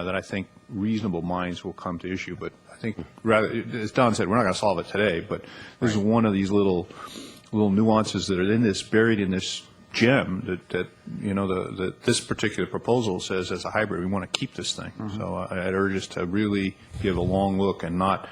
Speaker 8: that I think reasonable minds will come to issue. But I think, rather, as Don said, we're not going to solve it today, but this is one of these little nuances that are in this, buried in this gem that you know, this particular proposal says as a hybrid, we want to keep this thing. So I'd urge us to really give a long look and not,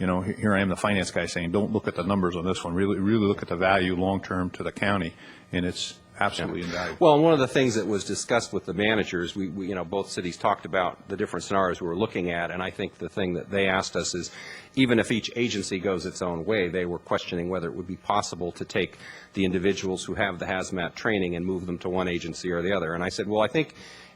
Speaker 8: you know, here I am, the finance guy, saying don't look at the numbers on this one. Really look at the value long-term to the county, and it's absolutely invaluable.
Speaker 10: Well, and one of the things that was discussed with the managers, we you know, both cities talked about the different scenarios we were looking at, and I think the thing that they asked us is, even if each agency goes its own way, they were questioning whether it would be possible to take the individuals who have the hazmat training and move them to one agency or the other. And I said, well, I think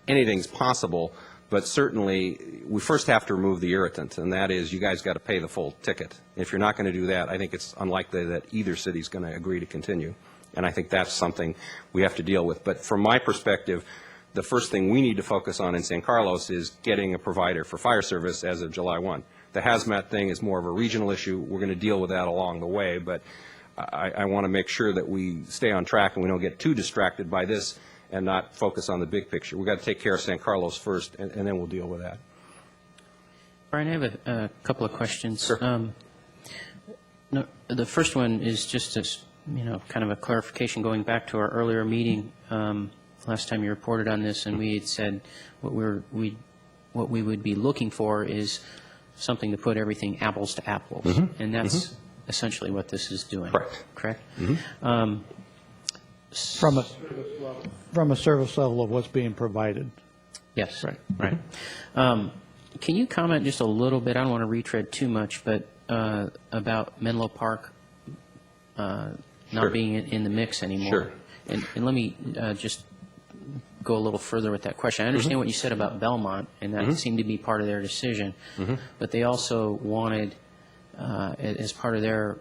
Speaker 10: anything's possible, but certainly we first have to remove the irritant, and that is you guys got to pay the full ticket. If you're not going to do that, I think it's unlikely that either city is going to agree to continue. And I think that's something we have to deal with. But from my perspective, the first thing we need to focus on in San Carlos is getting a provider for fire service as of July 1. The hazmat thing is more of a regional issue. We're going to deal with that along the way, but I want to make sure that we stay on track and we don't get too distracted by this and not focus on the big picture. We've got to take care of San Carlos first, and then we'll deal with that.
Speaker 1: Brian, I have a couple of questions.
Speaker 10: Sure.
Speaker 1: No, the first one is just a, you know, kind of a clarification going back to our earlier meeting last time you reported on this, and we had said what we would be looking for is something to put everything apples to apples, and that's essentially what this is doing. Correct.
Speaker 5: From a service level of what's being provided.
Speaker 1: Yes. Right. Can you comment just a little bit? I don't want to retread too much, but about Menlo Park not being in the mix anymore.
Speaker 10: Sure.
Speaker 1: And let me just go a little further with that question. I understand what you said about Belmont, and that seemed to be part of their decision. But they also wanted, as part of their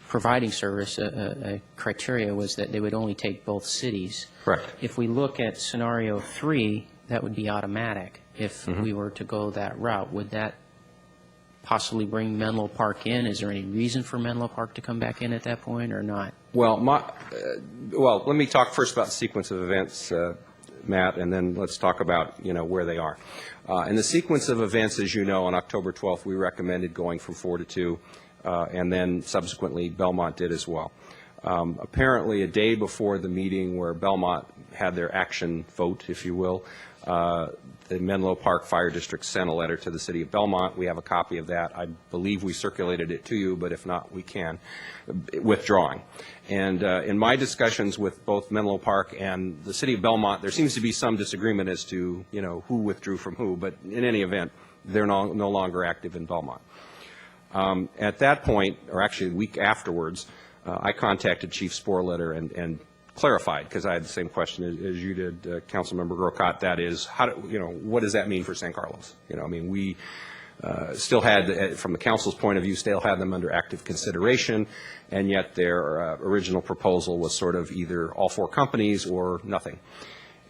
Speaker 1: providing service, a criteria was that they would only take both cities.
Speaker 10: Correct.
Speaker 1: If we look at scenario 3, that would be automatic. If we were to go that route, would that possibly bring Menlo Park in? Is there any reason for Menlo Park to come back in at that point or not?
Speaker 10: Well, well, let me talk first about the sequence of events, Matt, and then let's talk about, you know, where they are. In the sequence of events, as you know, on October 12th, we recommended going from 4 to 2, and then subsequently Belmont did as well. Apparently, a day before the meeting where Belmont had their action vote, if you will, the Menlo Park Fire District sent a letter to the city of Belmont. We have a copy of that. I believe we circulated it to you, but if not, we can, withdrawing. And in my discussions with both Menlo Park and the city of Belmont, there seems to be some disagreement as to, you know, who withdrew from who, but in any event, they're no longer active in Belmont. At that point, or actually the week afterwards, I contacted Chief Sporletter and clarified, because I had the same question as you did, Councilmember Grocott. That is, how do, you know, what does that mean for San Carlos? You know, I mean, we still had, from the council's point of view, still had them under active consideration, and yet their original proposal was sort of either all 4 companies or nothing.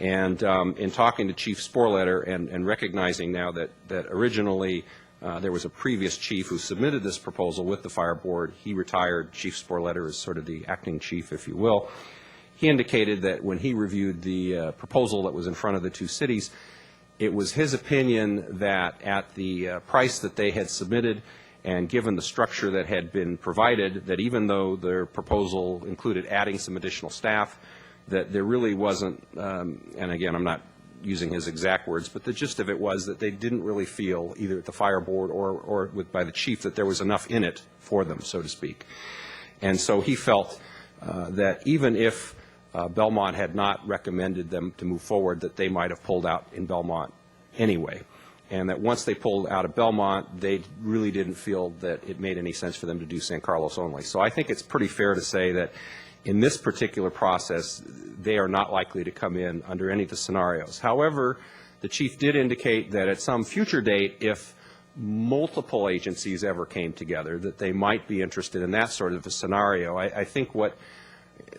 Speaker 10: And in talking to Chief Sporletter and recognizing now that originally there was a previous chief who submitted this proposal with the fire board. He retired. Chief Sporletter is sort of the acting chief, if you will. He indicated that when he reviewed the proposal that was in front of the 2 cities, it was his opinion that at the price that they had submitted and given the structure that had been provided, that even though their proposal included adding some additional staff, that there really wasn't, and again, I'm not using his exact words, but the gist of it was that they didn't really feel, either at the fire board or by the chief, that there was enough in it for them, so to speak. And so he felt that even if Belmont had not recommended them to move forward, that they might have pulled out in Belmont anyway. And that once they pulled out of Belmont, they really didn't feel that it made any sense for them to do San Carlos only. So I think it's pretty fair to say that in this particular process, they are not likely to come in under any of the scenarios. However, the chief did indicate that at some future date, if multiple agencies ever came together, that they might be interested in that sort of a scenario. I think what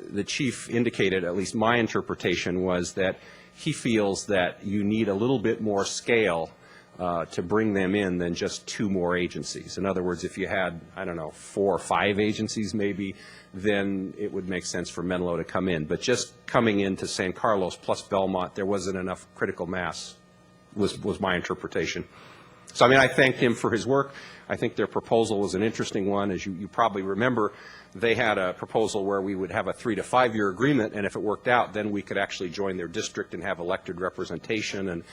Speaker 10: the chief indicated, at least my interpretation, was that he feels that you need a little bit more scale to bring them in than just 2 more agencies. In other words, if you had, I don't know, 4 or 5 agencies maybe, then it would make sense for Menlo to come in. But just coming into San Carlos plus Belmont, there wasn't enough critical mass, was my interpretation. So, I mean, I thanked him for his work. I think their proposal was an interesting one. As you probably remember, they had a proposal where we would have a 3 to 5 year agreement, and if it worked out, then we could actually join their district and have elected representation. And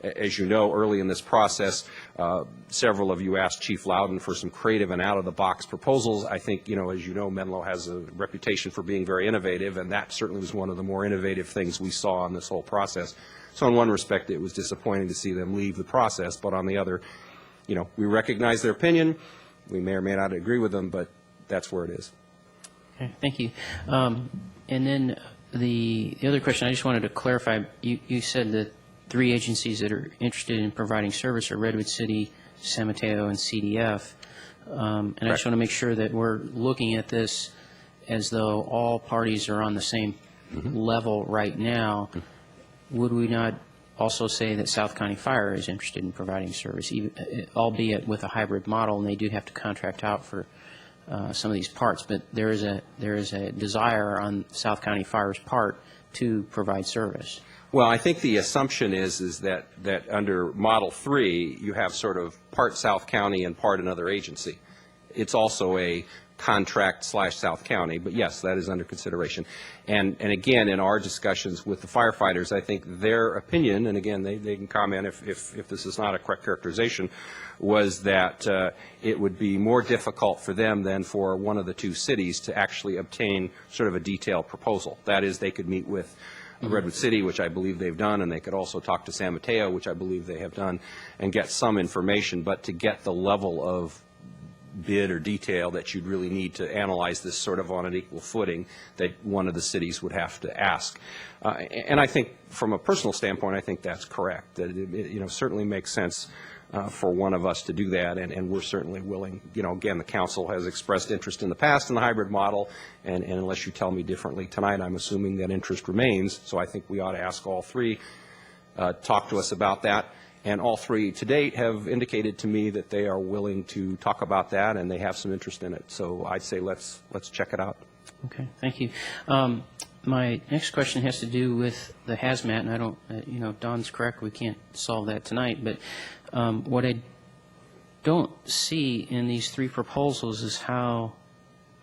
Speaker 10: as you know, early in this process, several of you asked Chief Loudon for some creative and out-of-the-box proposals. I think, as you know, Menlo has a reputation for being very innovative, and that certainly was one of the more innovative things we saw in this whole process. So in one respect, it was disappointing to see them leave the process, but on the other, we recognize their opinion. We may or may not agree with them, but that's where it is.
Speaker 1: Okay, thank you. And then the other question, I just wanted to clarify, you said that 3 agencies that are interested in providing service are Redwood City, San Mateo, and CDF. And I just want to make sure that we're looking at this as though all parties are on the same level right now. Would we not also say that South County Fire is interested in providing service, albeit with a hybrid model, and they do have to contract out for some of these parts, but there is a desire on South County Fire's part to provide service?
Speaker 10: Well, I think the assumption is that under Model 3, you have sort of part South County and part another agency. It's also a contract / South County, but yes, that is under consideration. And again, in our discussions with the firefighters, I think their opinion, and again, they can comment if this is not a correct characterization, was that it would be more difficult for them than for one of the 2 cities to actually obtain sort of a detailed proposal. That is, they could meet with Redwood City, which I believe they've done, and they could also talk to San Mateo, which I believe they have done, and get some information. But to get the level of bid or detail that you'd really need to analyze this sort of on an equal footing, that one of the cities would have to ask. And I think from a personal standpoint, I think that's correct, that it certainly makes sense for one of us to do that, and we're certainly willing. Again, the council has expressed interest in the past in the hybrid model, and unless you tell me differently tonight, I'm assuming that interest remains. So I think we ought to ask all 3, talk to us about that. And all 3 to date have indicated to me that they are willing to talk about that, and they have some interest in it. So I'd say let's check it out.
Speaker 1: Okay, thank you. My next question has to do with the hazmat, and I don't, Don's correct, we can't solve that tonight, but what I don't see in these 3 proposals is how,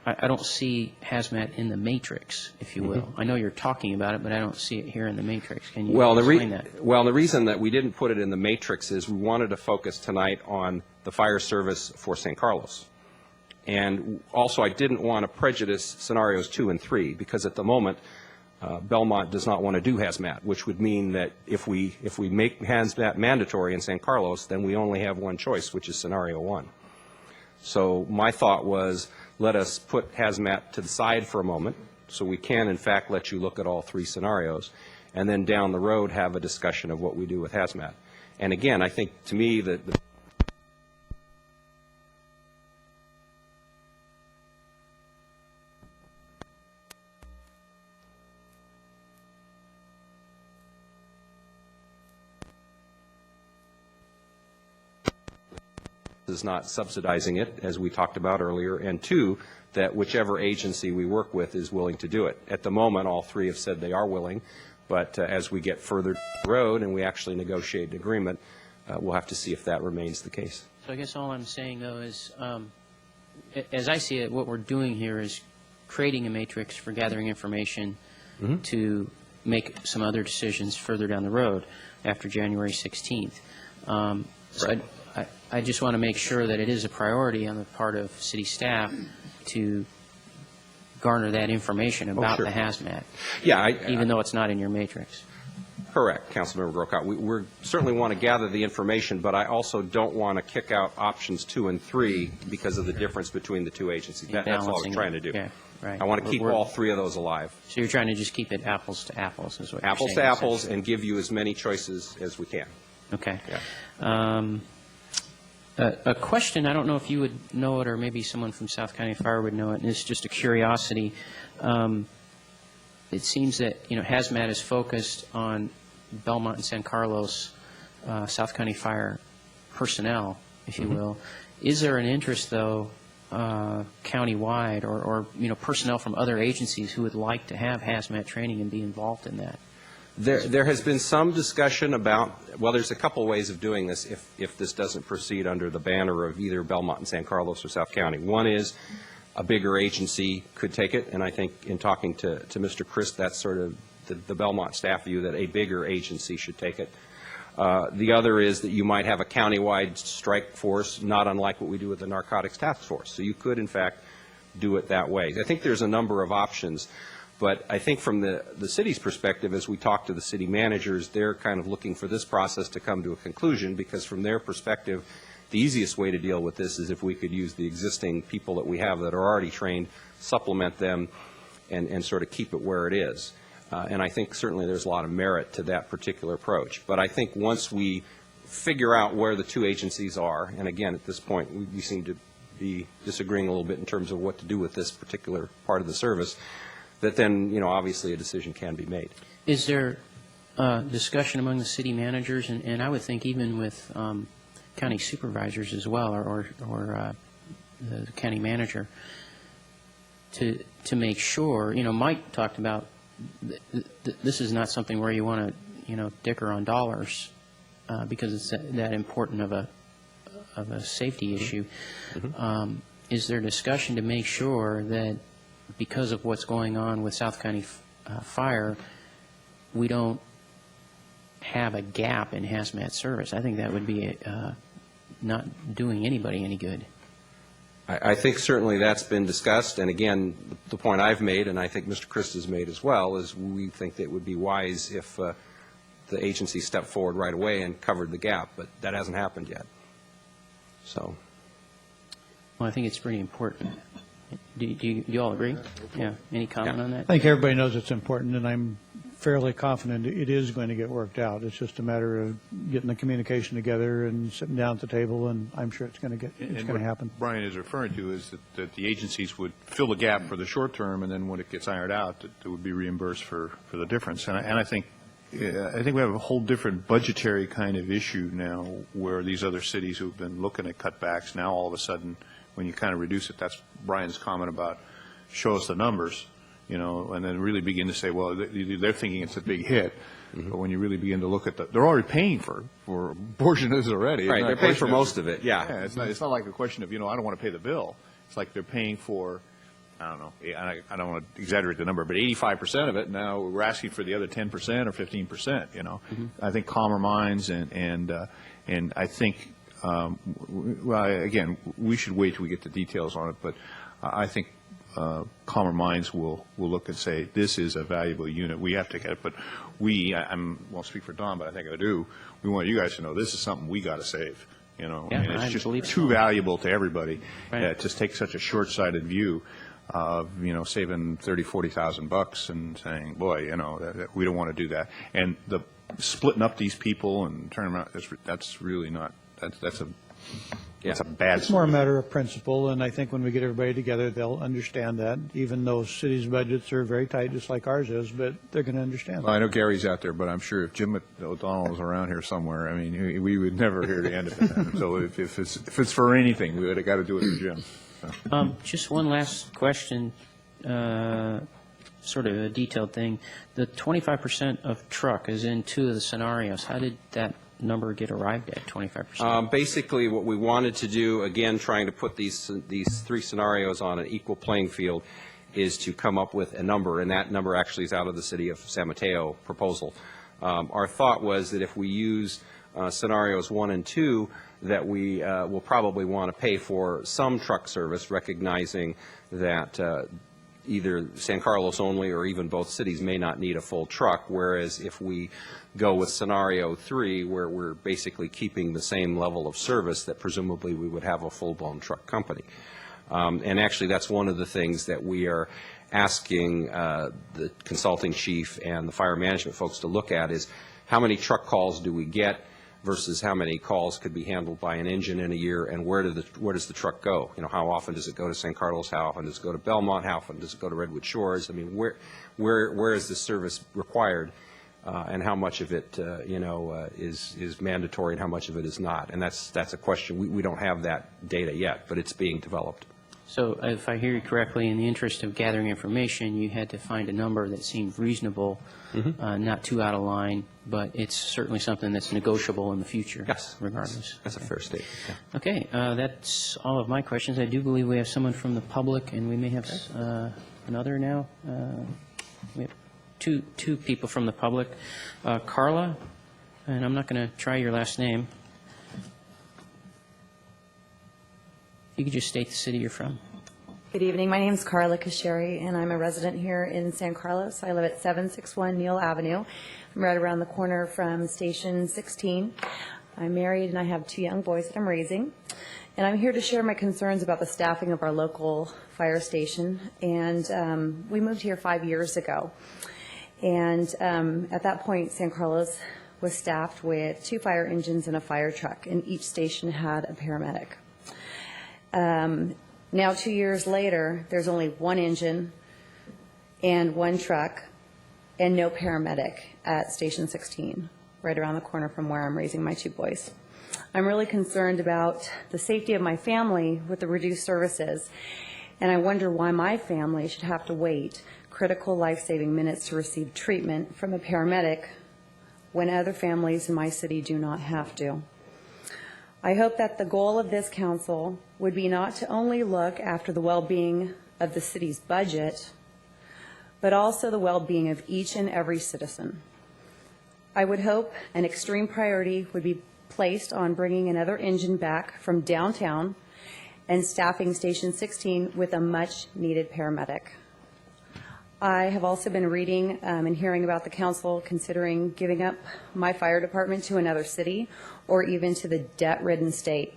Speaker 1: I don't see hazmat in the matrix, if you will. I know you're talking about it, but I don't see it here in the matrix. Can you explain that?
Speaker 10: Well, the reason that we didn't put it in the matrix is we wanted to focus tonight on the fire service for San Carlos. And also, I didn't want to prejudice scenarios 2 and 3, because at the moment, Belmont does not want to do hazmat, which would mean that if we make hazmat mandatory in San Carlos, then we only have one choice, which is scenario 1. So my thought was, let us put hazmat to the side for a moment, so we can, in fact, let you look at all 3 scenarios, and then down the road have a discussion of what we do with hazmat. And again, I think, to me, the is not subsidizing it, as we talked about earlier, and 2, that whichever agency we work with is willing to do it. At the moment, all 3 have said they are willing, but as we get further down the road and we actually negotiate an agreement, we'll have to see if that remains the case.
Speaker 1: So I guess all I'm saying, though, is as I see it, what we're doing here is creating a matrix for gathering information to make some other decisions further down the road after January 16th. So I just want to make sure that it is a priority on the part of city staff to garner that information about the hazmat, even though it's not in your matrix.
Speaker 10: Correct, Councilmember Grocott. We certainly want to gather the information, but I also don't want to kick out options 2 and 3 because of the difference between the 2 agencies. That's all I'm trying to do.
Speaker 1: Yeah, right.
Speaker 10: I want to keep all 3 of those alive.
Speaker 1: So you're trying to just keep it apples to apples, is what you're saying?
Speaker 10: Apples to apples, and give you as many choices as we can.
Speaker 1: Okay.
Speaker 10: Yeah.
Speaker 1: A question, I don't know if you would know it or maybe someone from South County Fire would know it, and it's just a curiosity. It seems that, hazmat is focused on Belmont and San Carlos. South County Fire personnel, if you will. Is there an interest, though, countywide or personnel from other agencies who would like to have hazmat training and be involved in that?
Speaker 10: There has been some discussion about, well, there's a couple ways of doing this if this doesn't proceed under the banner of either Belmont and San Carlos or South County. One is a bigger agency could take it, and I think in talking to Mr. Christ, that's sort of the Belmont staff view that a bigger agency should take it. The other is that you might have a countywide strike force, not unlike what we do with the Narcotics Task Force. So you could, in fact, do it that way. I think there's a number of options. But I think from the city's perspective, as we talk to the city managers, they're kind of looking for this process to come to a conclusion, because from their perspective, the easiest way to deal with this is if we could use the existing people that we have that are already trained, supplement them, and sort of keep it where it is. And I think certainly there's a lot of merit to that particular approach. But I think once we figure out where the two agencies are, and again, at this point, we seem to be disagreeing a little bit in terms of what to do with this particular part of the service, that then, obviously a decision can be made.
Speaker 1: Is there discussion among the city managers, and I would think even with county supervisors as well, or the county manager, to make sure, Mike talked about this is not something where you want to, dicker on dollars because it's that important of a safety issue. Is there discussion to make sure that because of what's going on with South County Fire, we don't have a gap in hazmat service? I think that would be not doing anybody any good.
Speaker 10: I think certainly that's been discussed, and again, the point I've made, and I think Mr. Christ has made as well, is we think that it would be wise if the agency stepped forward right away and covered the gap, but that hasn't happened yet. So,
Speaker 1: Well, I think it's pretty important. Do you all agree? Yeah. Any comment on that?
Speaker 5: I think everybody knows it's important, and I'm fairly confident it is going to get worked out. It's just a matter of getting the communication together and sitting down at the table, and I'm sure it's going to happen.
Speaker 8: Brian is referring to is that the agencies would fill the gap for the short term, and then when it gets ironed out, it would be reimbursed for the difference. And I think we have a whole different budgetary kind of issue now, where these other cities who've been looking at cutbacks, now all of a sudden, when you kind of reduce it, that's Brian's comment about show us the numbers, and then really begin to say, well, they're thinking it's a big hit. But when you really begin to look at they're already paying for a portion of this already.
Speaker 10: right, they're paying for most of it, yeah.
Speaker 8: Yeah, it's not like a question of, I don't want to pay the bill. It's like they're paying for, I don't know, I don't want to exaggerate the number, but 85% of it. Now we're asking for the other 10% or 15%, I think calmer minds and I think, well, again, we should wait till we get the details on it, but I think calmer minds will look and say, this is a valuable unit. We have to get it. But I won't speak for Don, but I think I do. We want you guys to know this is something we got to save.
Speaker 1: Yeah,
Speaker 8: and it's just too valuable to everybody to take such a short-sighted view of, saving $30,000-$40,000 and saying, boy, we don't want to do that. And the splitting up these people and turning them out, that's really not, that's a bad
Speaker 5: It's more a matter of principle, and I think when we get everybody together, they'll understand that, even though cities' budgets are very tight, just like ours is, but they're going to understand
Speaker 8: Well,
Speaker 5: that.
Speaker 8: I know Gary's out there, but I'm sure if Jim O'Donnell was around here somewhere, I mean, we would never hear the end of it. So if it's for anything, we would have got to do it for Jim. So.
Speaker 1: Just one last question, sort of a detailed thing. The 25% of truck is in two of the scenarios. How did that number get arrived at, 25%?
Speaker 10: Basically, what we wanted to do, again, trying to put these three scenarios on an equal playing field, is to come up with a number, and that number actually is out of the City of San Mateo proposal. Our thought was that if we use scenarios 1 and 2, that we will probably want to pay for some truck service, recognizing that either San Carlos only or even both cities may not need a full truck, whereas if we go with scenario 3, where we're basically keeping the same level of service, that presumably we would have a full-blown truck company. And actually, that's one of the things that we are asking the consulting chief and the fire management folks to look at is how many truck calls do we get versus how many calls could be handled by an engine in a year, and where does the truck go? How often does it go to San Carlos? How often does it go to Belmont? How often does it go to Redwood Shores? I mean, where is this service required? and how much of it, is mandatory and how much of it is not. And that's a question. We don't have that data yet, but it's being developed.
Speaker 1: So if I hear you correctly, in the interest of gathering information, you had to find a number that seemed reasonable, not too out of line, but it's certainly something that's negotiable in the future.
Speaker 10: Yes.
Speaker 1: Regardless.
Speaker 10: That's a fair statement. Yeah.
Speaker 1: Okay, that's all of my questions. I do believe we have someone from the public, and we may have another now. We have two people from the public. Carla, and I'm not going to try your last name. You could just state the city you're from.
Speaker 11: Good evening. My name is Carla Kasheri, and I'm a resident here in San Carlos. I live at 761 Neal Avenue. I'm right around the corner from Station 16. I'm married, and I have 2 young boys that I'm raising. And I'm here to share my concerns about the staffing of our local fire station. And we moved here 5 years ago. And at that point, San Carlos was staffed with 2 fire engines and a fire truck, and each station had a paramedic. Now, 2 years later, there's only 1 engine and 1 truck and no paramedic at Station 16, right around the corner from where I'm raising my 2 boys. I'm really concerned about the safety of my family with the reduced services, and I wonder why my family should have to wait critical life-saving minutes to receive treatment from a paramedic when other families in my city do not have to. I hope that the goal of this council would be not to only look after the well-being of the city's budget, but also the well-being of each and every citizen. I would hope an extreme priority would be placed on bringing another engine back from downtown and staffing Station 16 with a much-needed paramedic. I have also been reading and hearing about the council considering giving up my fire department to another city or even to the debt-ridden state.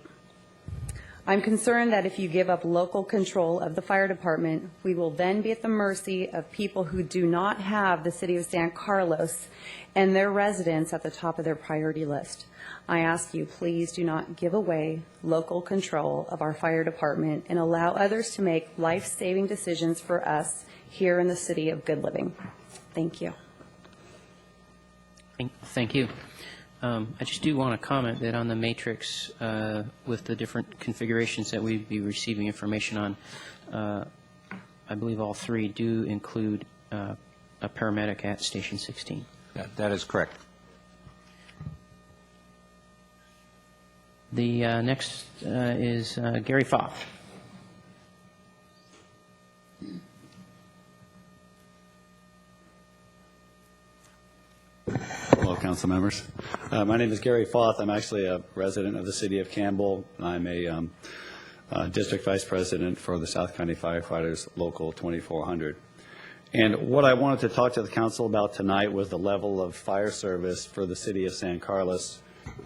Speaker 11: I'm concerned that if you give up local control of the fire department, we will then be at the mercy of people who do not have the city of San Carlos and their residents at the top of their priority list. I ask you, please do not give away local control of our fire department and allow others to make life-saving decisions for us here in the city of Good Living. Thank you.
Speaker 1: Thank you. I just do want to comment that on the matrix with the different configurations that we'd be receiving information on, I believe all 3 do include a paramedic at Station 16.
Speaker 10: That is correct.
Speaker 1: The next is Gary Foth.
Speaker 12: Hello, council members. My name is Gary Foth. I'm actually a resident of the city of Campbell. I'm a district vice president for the South County Firefighters Local 2400. And what I wanted to talk to the council about tonight was the level of fire service for the city of San Carlos,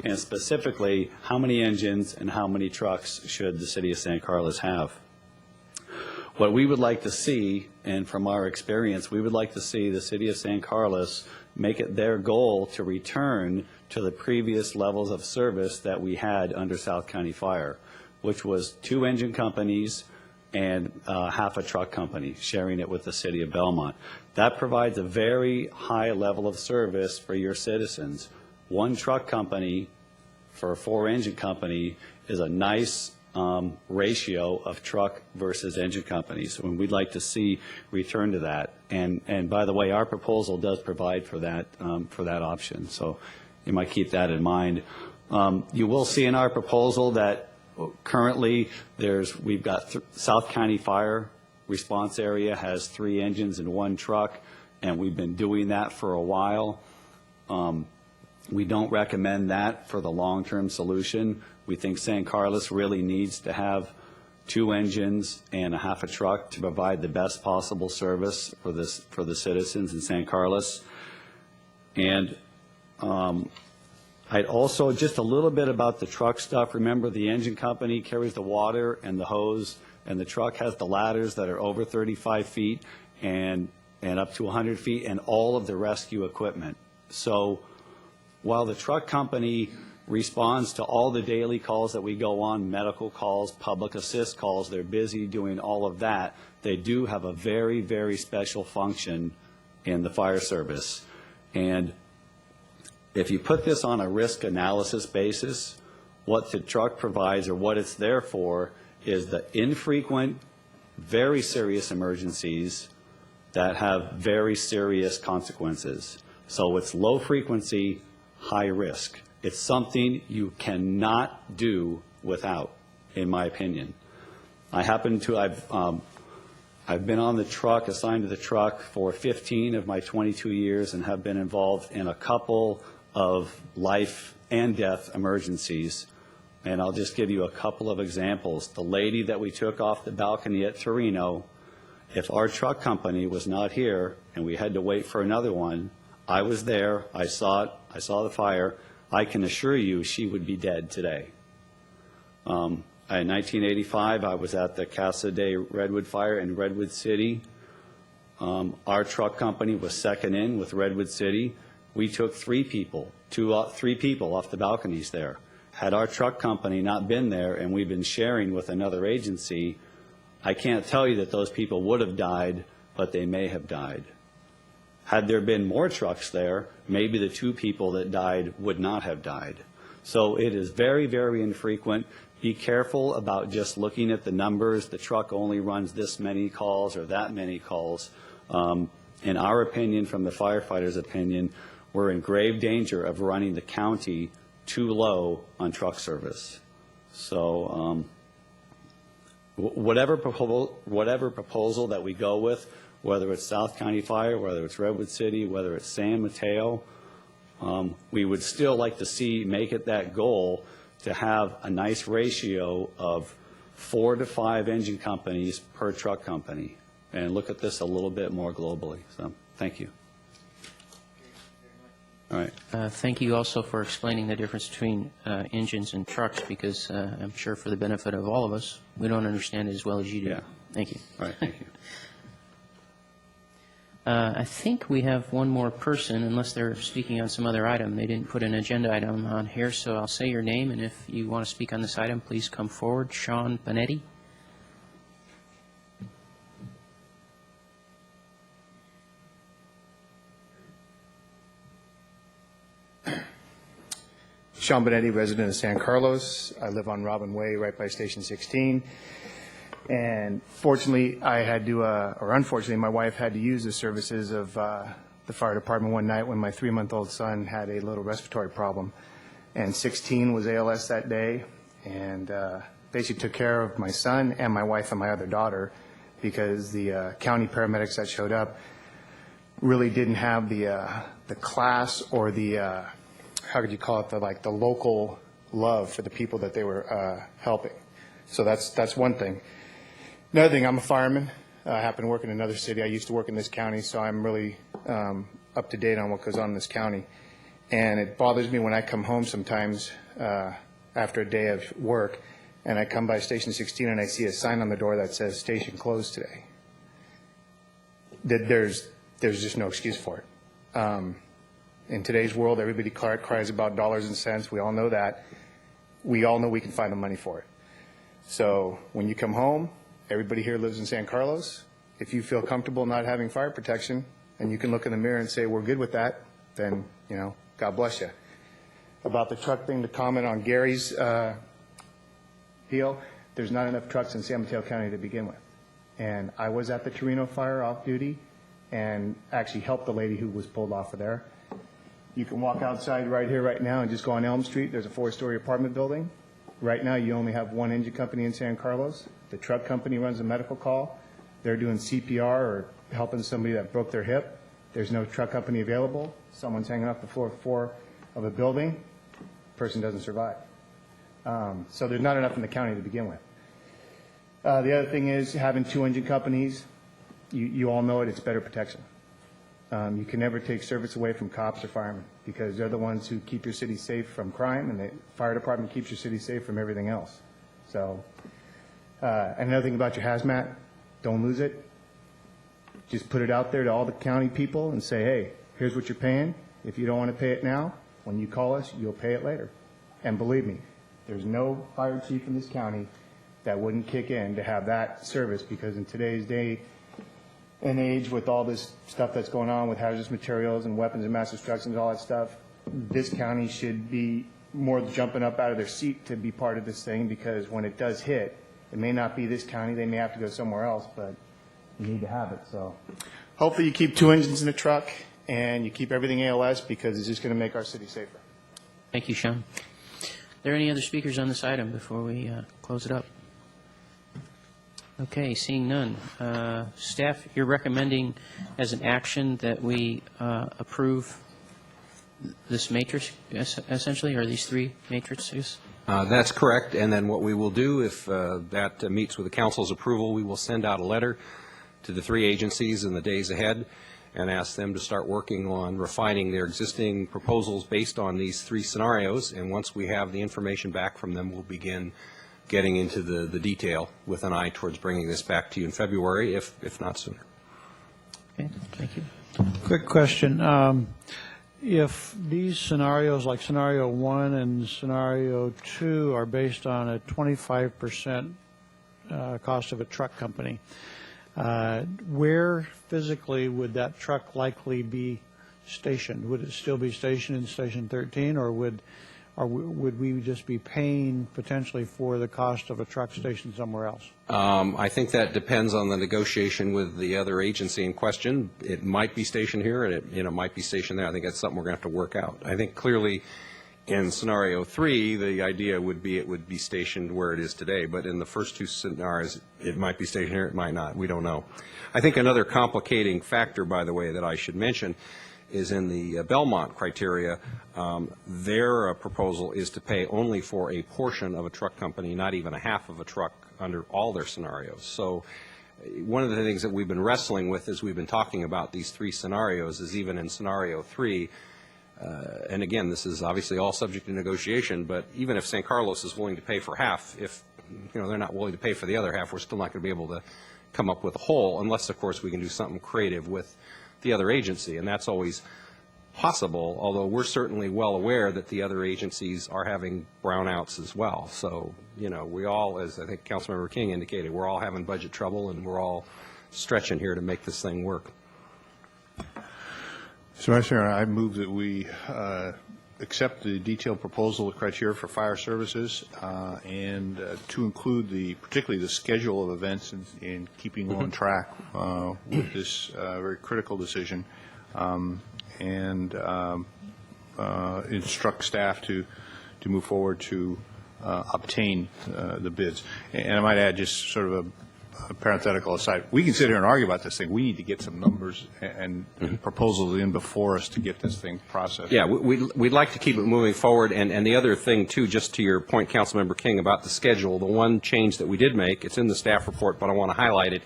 Speaker 12: and specifically how many engines and how many trucks should the city of San Carlos have. What we would like to see, and from our experience, we would like to see the city of San Carlos make it their goal to return to the previous levels of service that we had under South County Fire, which was 2 engine companies and half a truck company, sharing it with the city of Belmont. That provides a very high level of service for your citizens. 1 truck company for a 4 engine company is a nice ratio of truck versus engine companies, and we'd like to see return to that. And by the way, our proposal does provide for that option, so you might keep that in mind. You will see in our proposal that currently we've got South County Fire Response Area has 3 engines and 1 truck, and we've been doing that for a while. We don't recommend that for the long-term solution. We think San Carlos really needs to have 2 engines and a half a truck to provide the best possible service for the citizens in San Carlos. And I'd also, just a little bit about the truck stuff. Remember, the engine company carries the water and the hose, and the truck has the ladders that are over 35 feet and up to 100 feet, and all of the rescue equipment. So while the truck company responds to all the daily calls that we go on, medical calls, public assist calls, they're busy doing all of that, they do have a very, very special function in the fire service. And If you put this on a risk analysis basis, what the truck provides or what it's there for is the infrequent, very serious emergencies that have very serious consequences. So it's low frequency, high risk. It's something you cannot do without, in my opinion. I've been on the truck, assigned to the truck for 15 of my 22 years and have been involved in a couple of life and death emergencies. And I'll just give you a couple of examples. The lady that we took off the balcony at Torino, if our truck company was not here and we had to wait for another one, I was there, I saw it, I saw the fire, I can assure you she would be dead today. In 1985, I was at the Casa de Redwood fire in Redwood City. Our truck company was second in with Redwood City. We took three people off the balconies there. Had our truck company not been there and we've been sharing with another agency, I can't tell you that those people would have died, but they may have died. Had there been more trucks there, maybe the two people that died would not have died. So it is very, very infrequent. Be careful about just looking at the numbers. The truck only runs this many calls or that many calls. In our opinion, from the firefighters' opinion, we're in grave danger of running the county too low on truck service. So whatever proposal that we go with, whether it's South County Fire, whether it's Redwood City, whether it's San Mateo, we would still like to see make it that goal to have a nice ratio of 4 to 5 engine companies per truck company and look at this a little bit more globally. So thank you. All right.
Speaker 1: Thank you also for explaining the difference between engines and trucks, because I'm sure for the benefit of all of us, we don't understand it as well as you do.
Speaker 12: Yeah.
Speaker 1: Thank you.
Speaker 12: All right. Thank you.
Speaker 1: I think we have one more person, unless they're speaking on some other item. They didn't put an agenda item on here, so I'll say your name, and if you want to speak on this item, please come forward. Sean Panetti.
Speaker 13: Sean Benetti, resident of San Carlos. I live on Robin Way, right by Station 16. And fortunately, I had to, or unfortunately, my wife had to use the services of the fire department one night when my 3-month-old son had a little respiratory problem. And 16 was ALS that day, and basically took care of my son and my wife and my other daughter, because the county paramedics that showed up really didn't have the class or the how could you call it, the local love for the people that they were helping. So that's one thing. Another thing, I'm a fireman. I happen to work in another city. I used to work in this county, so I'm really up to date on what goes on in this county. And it bothers me when I come home sometimes after a day of work, and I come by Station 16 and I see a sign on the door that says station closed today. There's just no excuse for it. In today's world, everybody cries about dollars and cents. We all know that. We all know we can find the money for it. So when you come home, everybody here lives in San Carlos. If you feel comfortable not having fire protection and you can look in the mirror and say, we're good with that, then, you know, God bless you. About the truck thing, to comment on Gary's deal, there's not enough trucks in San Mateo County to begin with. And I was at the Torino fire off duty and actually helped the lady who was pulled off of there. You can walk outside right here, right now, and just go on Elm Street. There's a 4-story apartment building. Right now, you only have one engine company in San Carlos. The truck company runs a medical call. They're doing CPR or helping somebody that broke their hip. There's no truck company available. Someone's hanging off the floor of a building. Person doesn't survive. So there's not enough in the county to begin with. The other thing is having 2 engine companies. You all know it. It's better protection. You can never take service away from cops or firemen, because they're the ones who keep your city safe from crime, and the fire department keeps your city safe from everything else. So another thing about your hazmat, don't lose it. Just put it out there to all the county people and say, hey, here's what you're paying. If you don't want to pay it now, when you call us, you'll pay it later. And believe me, there's no fire chief in this county that wouldn't kick in to have that service, because in today's day and age, with all this stuff that's going on with hazardous materials and weapons and mass destruction and all that stuff, this county should be more jumping up out of their seat to be part of this thing, because when it does hit, it may not be this county, they may have to go somewhere else, but you need to have it, so. Hopefully you keep 2 engines in the truck and you keep everything ALS, because it's just going to make our city safer.
Speaker 1: Thank you, Sean. Are there any other speakers on this item before we close it up? Okay, seeing none. Staff, you're recommending as an action that we approve this matrix, essentially, or these 3 matrices?
Speaker 10: That's correct. And then what we will do, if that meets with the council's approval, we will send out a letter to the 3 agencies in the days ahead and ask them to start working on refining their existing proposals based on these 3 scenarios. And once we have the information back from them, we'll begin getting into the detail with an eye towards bringing this back to you in February, if not sooner.
Speaker 1: Okay, thank you.
Speaker 5: Quick question. If these scenarios, like scenario 1 and scenario 2, are based on a 25% cost of a truck company, where physically would that truck likely be stationed? Would it still be stationed in Station 13, or would we just be paying potentially for the cost of a truck station somewhere else?
Speaker 10: I think that depends on the negotiation with the other agency in question. It might be stationed here, and it might be stationed there. I think that's something we're going to have to work out. I think clearly in scenario 3, the idea would be it would be stationed where it is today. But in the first 2 scenarios, it might be stationed here, it might not. We don't know. I think another complicating factor, by the way, that I should mention is in the Belmont criteria. Their proposal is to pay only for a portion of a truck company, not even a half of a truck under all their scenarios. So one of the things that we've been wrestling with as we've been talking about these 3 scenarios is even in scenario 3, and again, this is obviously all subject to negotiation, but even if San Carlos is willing to pay for half, if they're not willing to pay for the other half, we're still not going to be able to come up with a whole, unless, of course, we can do something creative with the other agency, and that's always possible, although we're certainly well aware that the other agencies are having brownouts as well. So, we all, as I think Councilmember King indicated, we're all having budget trouble, and we're all stretching here to make this thing work.
Speaker 8: So, Mr. Chairman, I move that we accept the detailed proposal of criteria for fire services and to include particularly the schedule of events in keeping on track with this very critical decision, and instruct staff to move forward to obtain the bids. And I might add, just sort of a parenthetical aside, we can sit here and argue about this thing. We need to get some numbers and proposals in before us to get this thing processed.
Speaker 10: Yeah, we'd like to keep it moving forward. And the other thing, too, just to your point, Councilmember King, about the schedule, the one change that we did make, it's in the staff report, but I want to highlight it,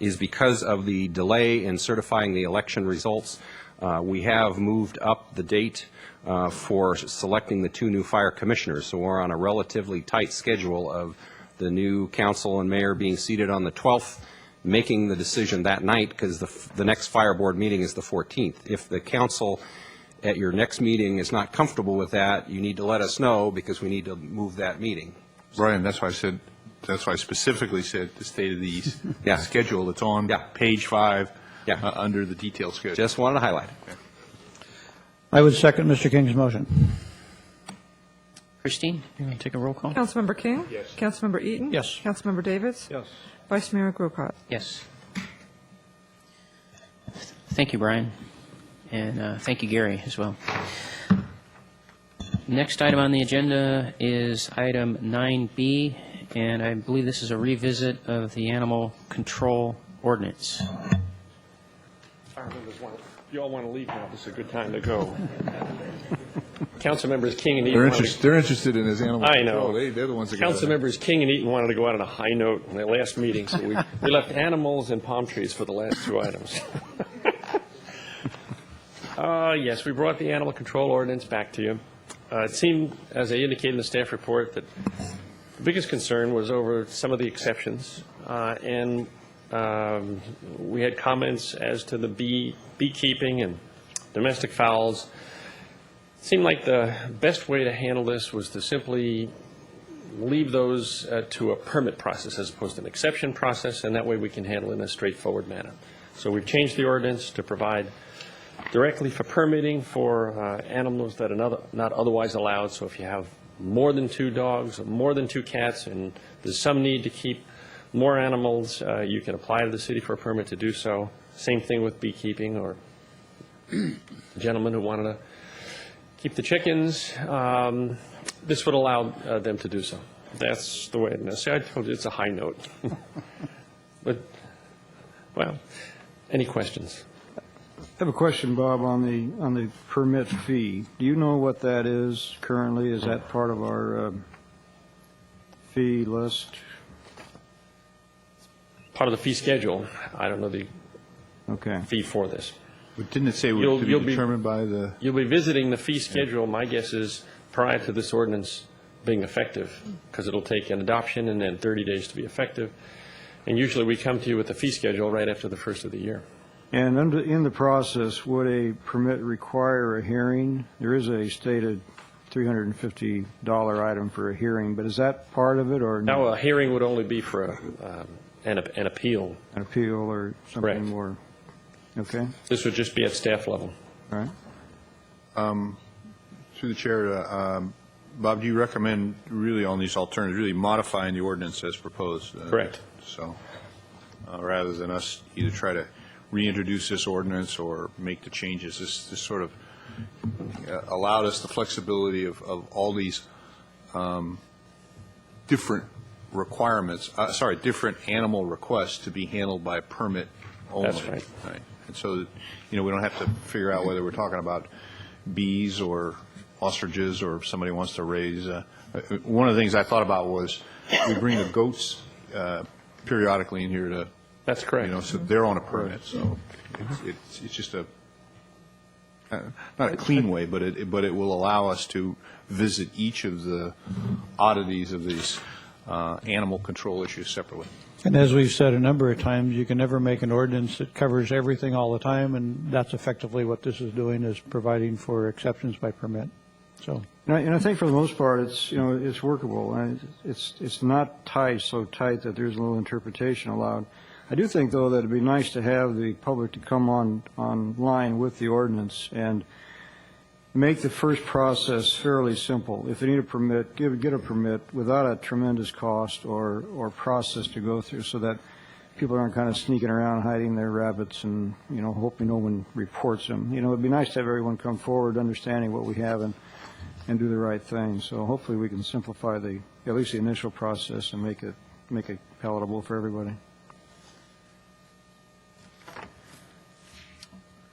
Speaker 10: is because of the delay in certifying the election results, we have moved up the date for selecting the 2 new fire commissioners. So we're on a relatively tight schedule of the new council and mayor being seated on the 12th, making the decision that night, because the next fire board meeting is the 14th. If the council at your next meeting is not comfortable with that, you need to let us know, because we need to move that meeting.
Speaker 8: Brian, that's why I specifically said the state of the schedule that's on page 5 under the detailed schedule.
Speaker 10: Just wanted to highlight it.
Speaker 8: Okay.
Speaker 5: I would second Mr. King's motion.
Speaker 1: Christine, you want to take a roll call?
Speaker 6: Councilmember King?
Speaker 8: Yes.
Speaker 6: Councilmember Eaton?
Speaker 5: Yes.
Speaker 6: Councilmember Davids?
Speaker 5: Yes.
Speaker 6: Vice Mayor Grocott?
Speaker 1: Yes. Thank you, Brian, and thank you, Gary, as well. Next item on the agenda is item 9B, and I believe this is a revisit of the animal control ordinance.
Speaker 3: If you all want to leave now, this is a good time to go. Councilmembers King and Eaton.
Speaker 8: They're interested in his animal
Speaker 3: I know.
Speaker 8: control. They're the ones that got it.
Speaker 3: Councilmembers King and Eaton wanted to go out on a high note in their last meeting, so we left animals and palm trees for the last 2 items. Yes, we brought the animal control ordinance back to you. It seemed, as I indicated in the staff report, that the biggest concern was over some of the exceptions, and we had comments as to the beekeeping and domestic fowls. It seemed like the best way to handle this was to simply leave those to a permit process as opposed to an exception process, and that way we can handle it in a straightforward manner. So we've changed the ordinance to provide directly for permitting for animals that are not otherwise allowed. So if you have more than 2 dogs or more than 2 cats and there's some need to keep more animals, you can apply to the city for a permit to do so. Same thing with beekeeping or the gentleman who wanted to keep the chickens. This would allow them to do so. That's the way it is. See, I told you it's a high note. But, well, any questions?
Speaker 4: I have a question, Bob, on the permit fee. Do you know what that is currently? Is that part of our fee list?
Speaker 3: Part of the fee schedule. I don't know the
Speaker 4: Okay.
Speaker 3: fee for this.
Speaker 8: But didn't it say it would be determined by the?
Speaker 3: You'll be visiting the fee schedule, my guess is, prior to this ordinance being effective, because it'll take an adoption and then 30 days to be effective. And usually we come to you with the fee schedule right after the first of the year.
Speaker 4: And in the process, would a permit require a hearing? There is a stated $350 item for a hearing, but is that part of it or
Speaker 3: Now, a hearing would only be for an appeal.
Speaker 4: an appeal or something
Speaker 3: Correct.
Speaker 4: more? Okay,
Speaker 3: This would just be at staff level.
Speaker 4: all right.
Speaker 8: Through the chair, Bob, do you recommend really on these alternatives, really modifying the ordinance as proposed?
Speaker 3: Correct.
Speaker 8: So, rather than us either try to reintroduce this ordinance or make the changes, this sort of allowed us the flexibility of all these different requirements, different animal requests to be handled by permit only.
Speaker 3: That's right.
Speaker 8: Right. And so, we don't have to figure out whether we're talking about bees or ostriches or if somebody wants to raise. One of the things I thought about was we bring the goats periodically in here to.
Speaker 3: That's correct.
Speaker 8: So they're on a permit. So it's just a not a clean way, but it will allow us to visit each of the oddities of these animal control issues separately.
Speaker 5: And as we've said a number of times, you can never make an ordinance that covers everything all the time, and that's effectively what this is doing, is providing for exceptions by permit. So,
Speaker 4: And I think for the most part, it's workable. And it's not tied so tight that there's a little interpretation allowed. I do think, though, that it'd be nice to have the public to come online with the ordinance and make the first process fairly simple. If they need a permit, get a permit without a tremendous cost or process to go through, so that people aren't kind of sneaking around hiding their rabbits and, hoping no one reports them. It'd be nice to have everyone come forward understanding what we have and do the right thing. So hopefully we can simplify at least the initial process and make it palatable for everybody.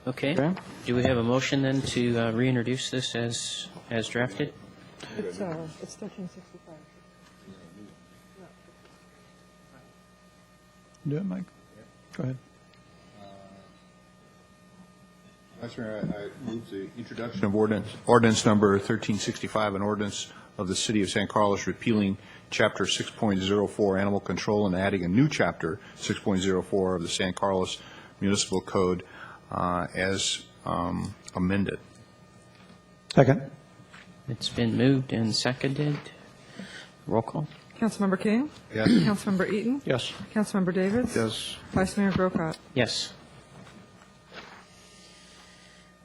Speaker 1: Okay.
Speaker 4: Okay.
Speaker 1: Do we have a motion then to reintroduce this as drafted?
Speaker 6: It's 1365.
Speaker 5: do it, Mike. Go ahead.
Speaker 8: Vice Mayor, I move the introduction of ordinance number 1365, an ordinance of the City of San Carlos repealing Chapter 6.04 Animal Control and adding a new Chapter 6.04 of the San Carlos Municipal Code as amended.
Speaker 5: Second.
Speaker 1: It's been moved and seconded. Roll call.
Speaker 6: Councilmember King?
Speaker 8: Yes.
Speaker 6: Councilmember Eaton?
Speaker 5: Yes.
Speaker 6: Councilmember Davis?
Speaker 4: Yes.
Speaker 6: Vice Mayor Grocott?
Speaker 1: Yes.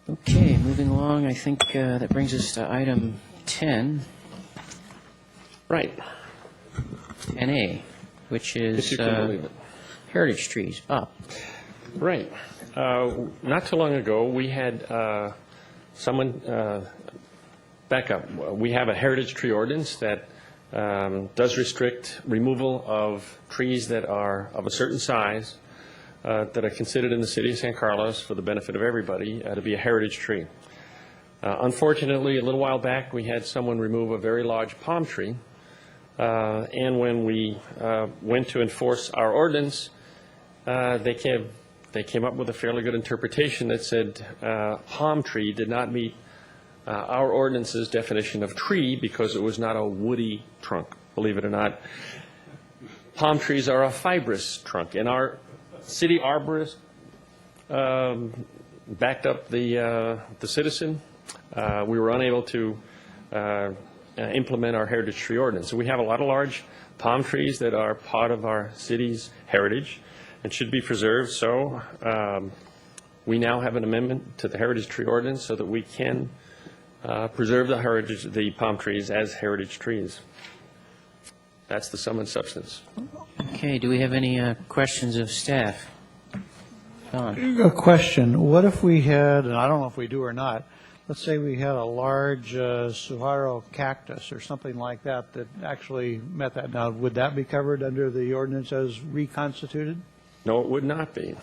Speaker 1: Okay, moving along, I think that brings us to item 10.
Speaker 3: Right.
Speaker 1: 10A, which
Speaker 3: If
Speaker 1: is
Speaker 3: you can believe it.
Speaker 1: heritage trees up.
Speaker 3: Right. Not too long ago, we had someone back up. We have a heritage tree ordinance that does restrict removal of trees that are of a certain size that are considered in the city of San Carlos for the benefit of everybody to be a heritage tree. Unfortunately, a little while back, we had someone remove a very large palm tree, and when we went to enforce our ordinance, they came up with a fairly good interpretation that said palm tree did not meet our ordinance's definition of tree because it was not a woody trunk. Believe it or not, palm trees are a fibrous trunk, and our city arborist backed up the citizen. We were unable to implement our heritage tree ordinance. So we have a lot of large palm trees that are part of our city's heritage and should be preserved. So we now have an amendment to the heritage tree ordinance so that we can preserve the palm trees as heritage trees. That's the sum and substance.
Speaker 1: Okay, do we have any questions of staff? Don?
Speaker 5: A question, what if we had, and I don't know if we do or not, let's say we had a large saguaro cactus or something like that that actually met that. Now, would that be covered under the ordinance as reconstituted?
Speaker 3: No, it would not be.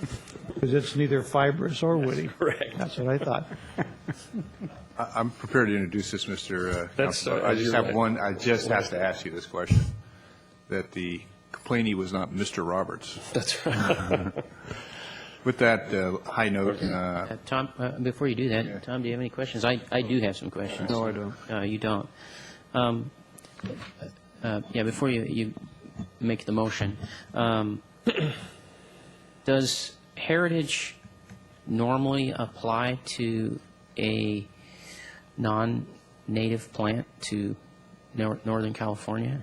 Speaker 5: Because it's neither fibrous or woody.
Speaker 3: Correct.
Speaker 5: That's what I thought.
Speaker 8: I'm prepared to introduce this, Mr.
Speaker 3: That's,
Speaker 8: Counselor. I just
Speaker 3: you're
Speaker 8: have
Speaker 3: right.
Speaker 8: one, I just have to ask you this question, that the complainee was not Mr. Roberts.
Speaker 3: That's right.
Speaker 8: With that high note,
Speaker 1: Tom, before you do that, Tom, do you have any questions? I do have some questions.
Speaker 4: No, I don't.
Speaker 1: You don't. Yeah, before you make the motion, does heritage normally apply to a non-native plant to Northern California?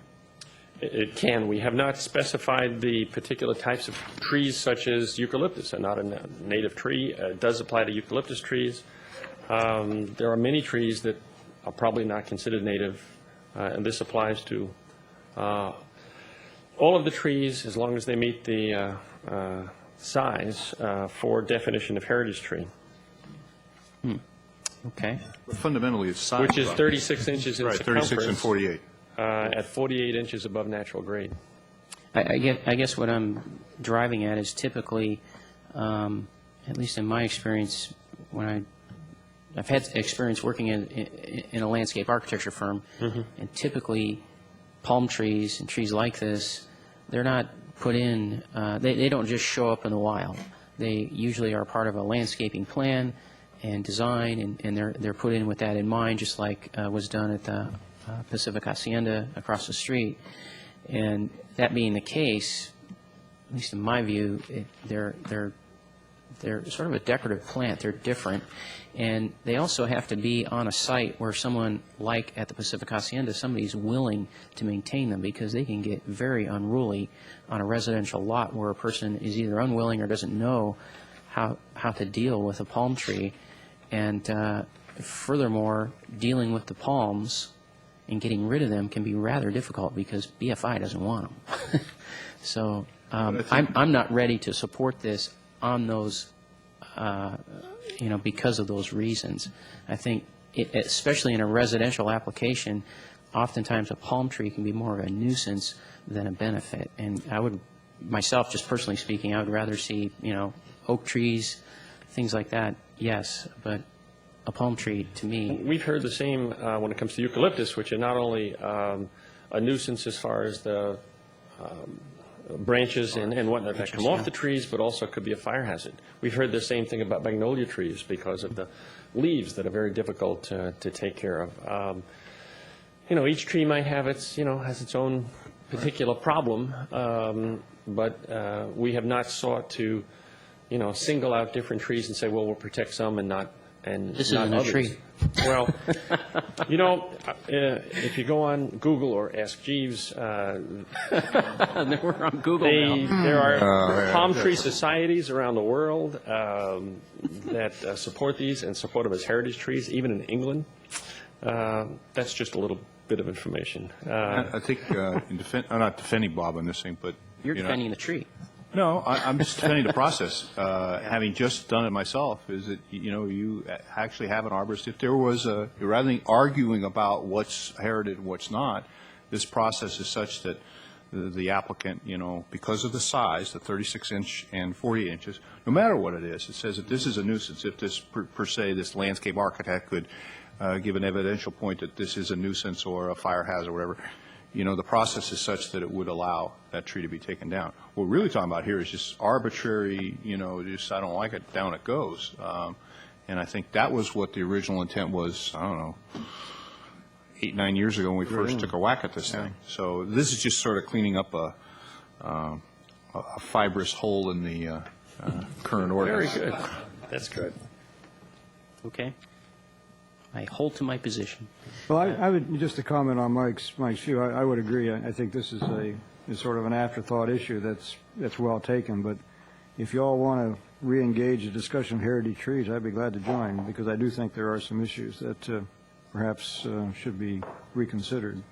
Speaker 3: It can. We have not specified the particular types of trees such as eucalyptus, and not a native tree. It does apply to eucalyptus trees. There are many trees that are probably not considered native, and this applies to all of the trees as long as they meet the size for definition of heritage tree.
Speaker 1: Okay.
Speaker 8: fundamentally it's size.
Speaker 3: Which is 36 inches in
Speaker 8: Right,
Speaker 3: circumference.
Speaker 8: 36 and 48.
Speaker 3: At 48 inches above natural grade.
Speaker 1: I guess what I'm driving at is typically, at least in my experience, when I've had experience working in a landscape architecture firm, and typically palm trees and trees like this, they're not put in, they don't just show up in the wild. They usually are part of a landscaping plan and design, and they're put in with that in mind, just like was done at the Pacific Hacienda across the street. And that being the case, at least in my view, they're sort of a decorative plant. They're different. And they also have to be on a site where someone, like at the Pacific Hacienda, somebody's willing to maintain them, because they can get very unruly on a residential lot where a person is either unwilling or doesn't know how to deal with a palm tree. And furthermore, dealing with the palms and getting rid of them can be rather difficult because BFI doesn't want them. So I'm not ready to support this on those, because of those reasons. I think, especially in a residential application, oftentimes a palm tree can be more of a nuisance than a benefit. And I would, myself, just personally speaking, I would rather see, oak trees, things like that, yes, but a palm tree, to me.
Speaker 3: We've heard the same when it comes to eucalyptus, which are not only a nuisance as far as the branches and whatnot that come off the trees, but also could be a fire hazard. We've heard the same thing about magnolia trees because of the leaves that are very difficult to take care of. Each tree might have has its own particular problem, but we have not sought to, single out different trees and say, well, we'll protect some and not
Speaker 1: This
Speaker 3: not
Speaker 1: isn't a
Speaker 3: others.
Speaker 1: tree.
Speaker 3: Well, if you go on Google or Ask Jeeves,
Speaker 1: We're on Google now.
Speaker 3: there are palm tree societies around the world that support these and support them as heritage trees, even in England. That's just a little bit of information.
Speaker 8: I think, I'm not defending Bob on this thing, but.
Speaker 1: You're defending the tree.
Speaker 8: No, I'm just defending the process. Having just done it myself, is that, you actually have an arborist. If there was rather than arguing about what's heritage and what's not, this process is such that the applicant, because of the size, the 36-inch and 48 inches, no matter what it is, it says that this is a nuisance. If this, per se, this landscape architect could give an evidential point that this is a nuisance or a fire hazard or whatever, the process is such that it would allow that tree to be taken down. What we're really talking about here is just arbitrary, just I don't like it, down it goes. And I think that was what the original intent was, I don't know, 8-9 years ago when we first took a whack at this thing. So this is just sort of cleaning up a fibrous hole in the current ordinance.
Speaker 3: Very good. That's good.
Speaker 1: Okay. I hold to my position.
Speaker 4: Well, I would, just to comment on Mike's view, I would agree. I think this is sort of an afterthought issue that's well taken, but if you all want to re-engage the discussion of heritage trees, I'd be glad to join, because I do think there are some issues that perhaps should be reconsidered.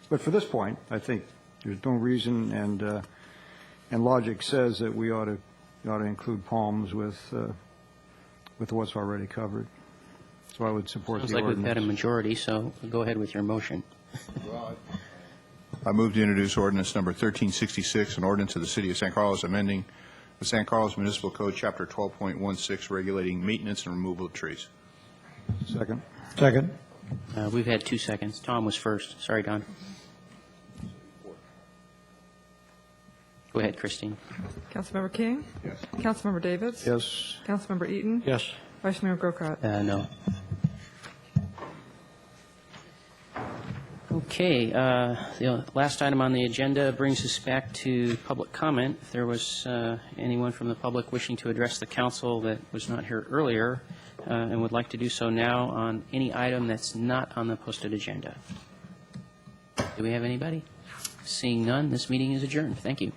Speaker 4: But for this point, I think there's no reason, and logic says that we ought to include palms with what's already covered. So I would support
Speaker 1: Sounds
Speaker 4: the
Speaker 1: like
Speaker 4: ordinance.
Speaker 1: we've had a majority, so go ahead with your motion.
Speaker 8: I move to introduce ordinance number 1366, an ordinance of the City of San Carlos amending the San Carlos Municipal Code, Chapter 12.16, regulating maintenance and removal of trees.
Speaker 4: Second.
Speaker 5: Second.
Speaker 1: We've had 2 seconds. Tom was first. Sorry, Don. Go ahead, Christine.
Speaker 6: Councilmember King?
Speaker 8: Yes.
Speaker 6: Councilmember Davids?
Speaker 4: Yes.
Speaker 6: Councilmember Eaton?
Speaker 5: Yes.
Speaker 6: Vice Mayor Grocott?
Speaker 1: No. Okay, the last item on the agenda brings us back to public comment. If there was anyone from the public wishing to address the council that was not here earlier and would like to do so now on any item that's not on the posted agenda. Do we have anybody? Seeing none, this meeting is adjourned. Thank you.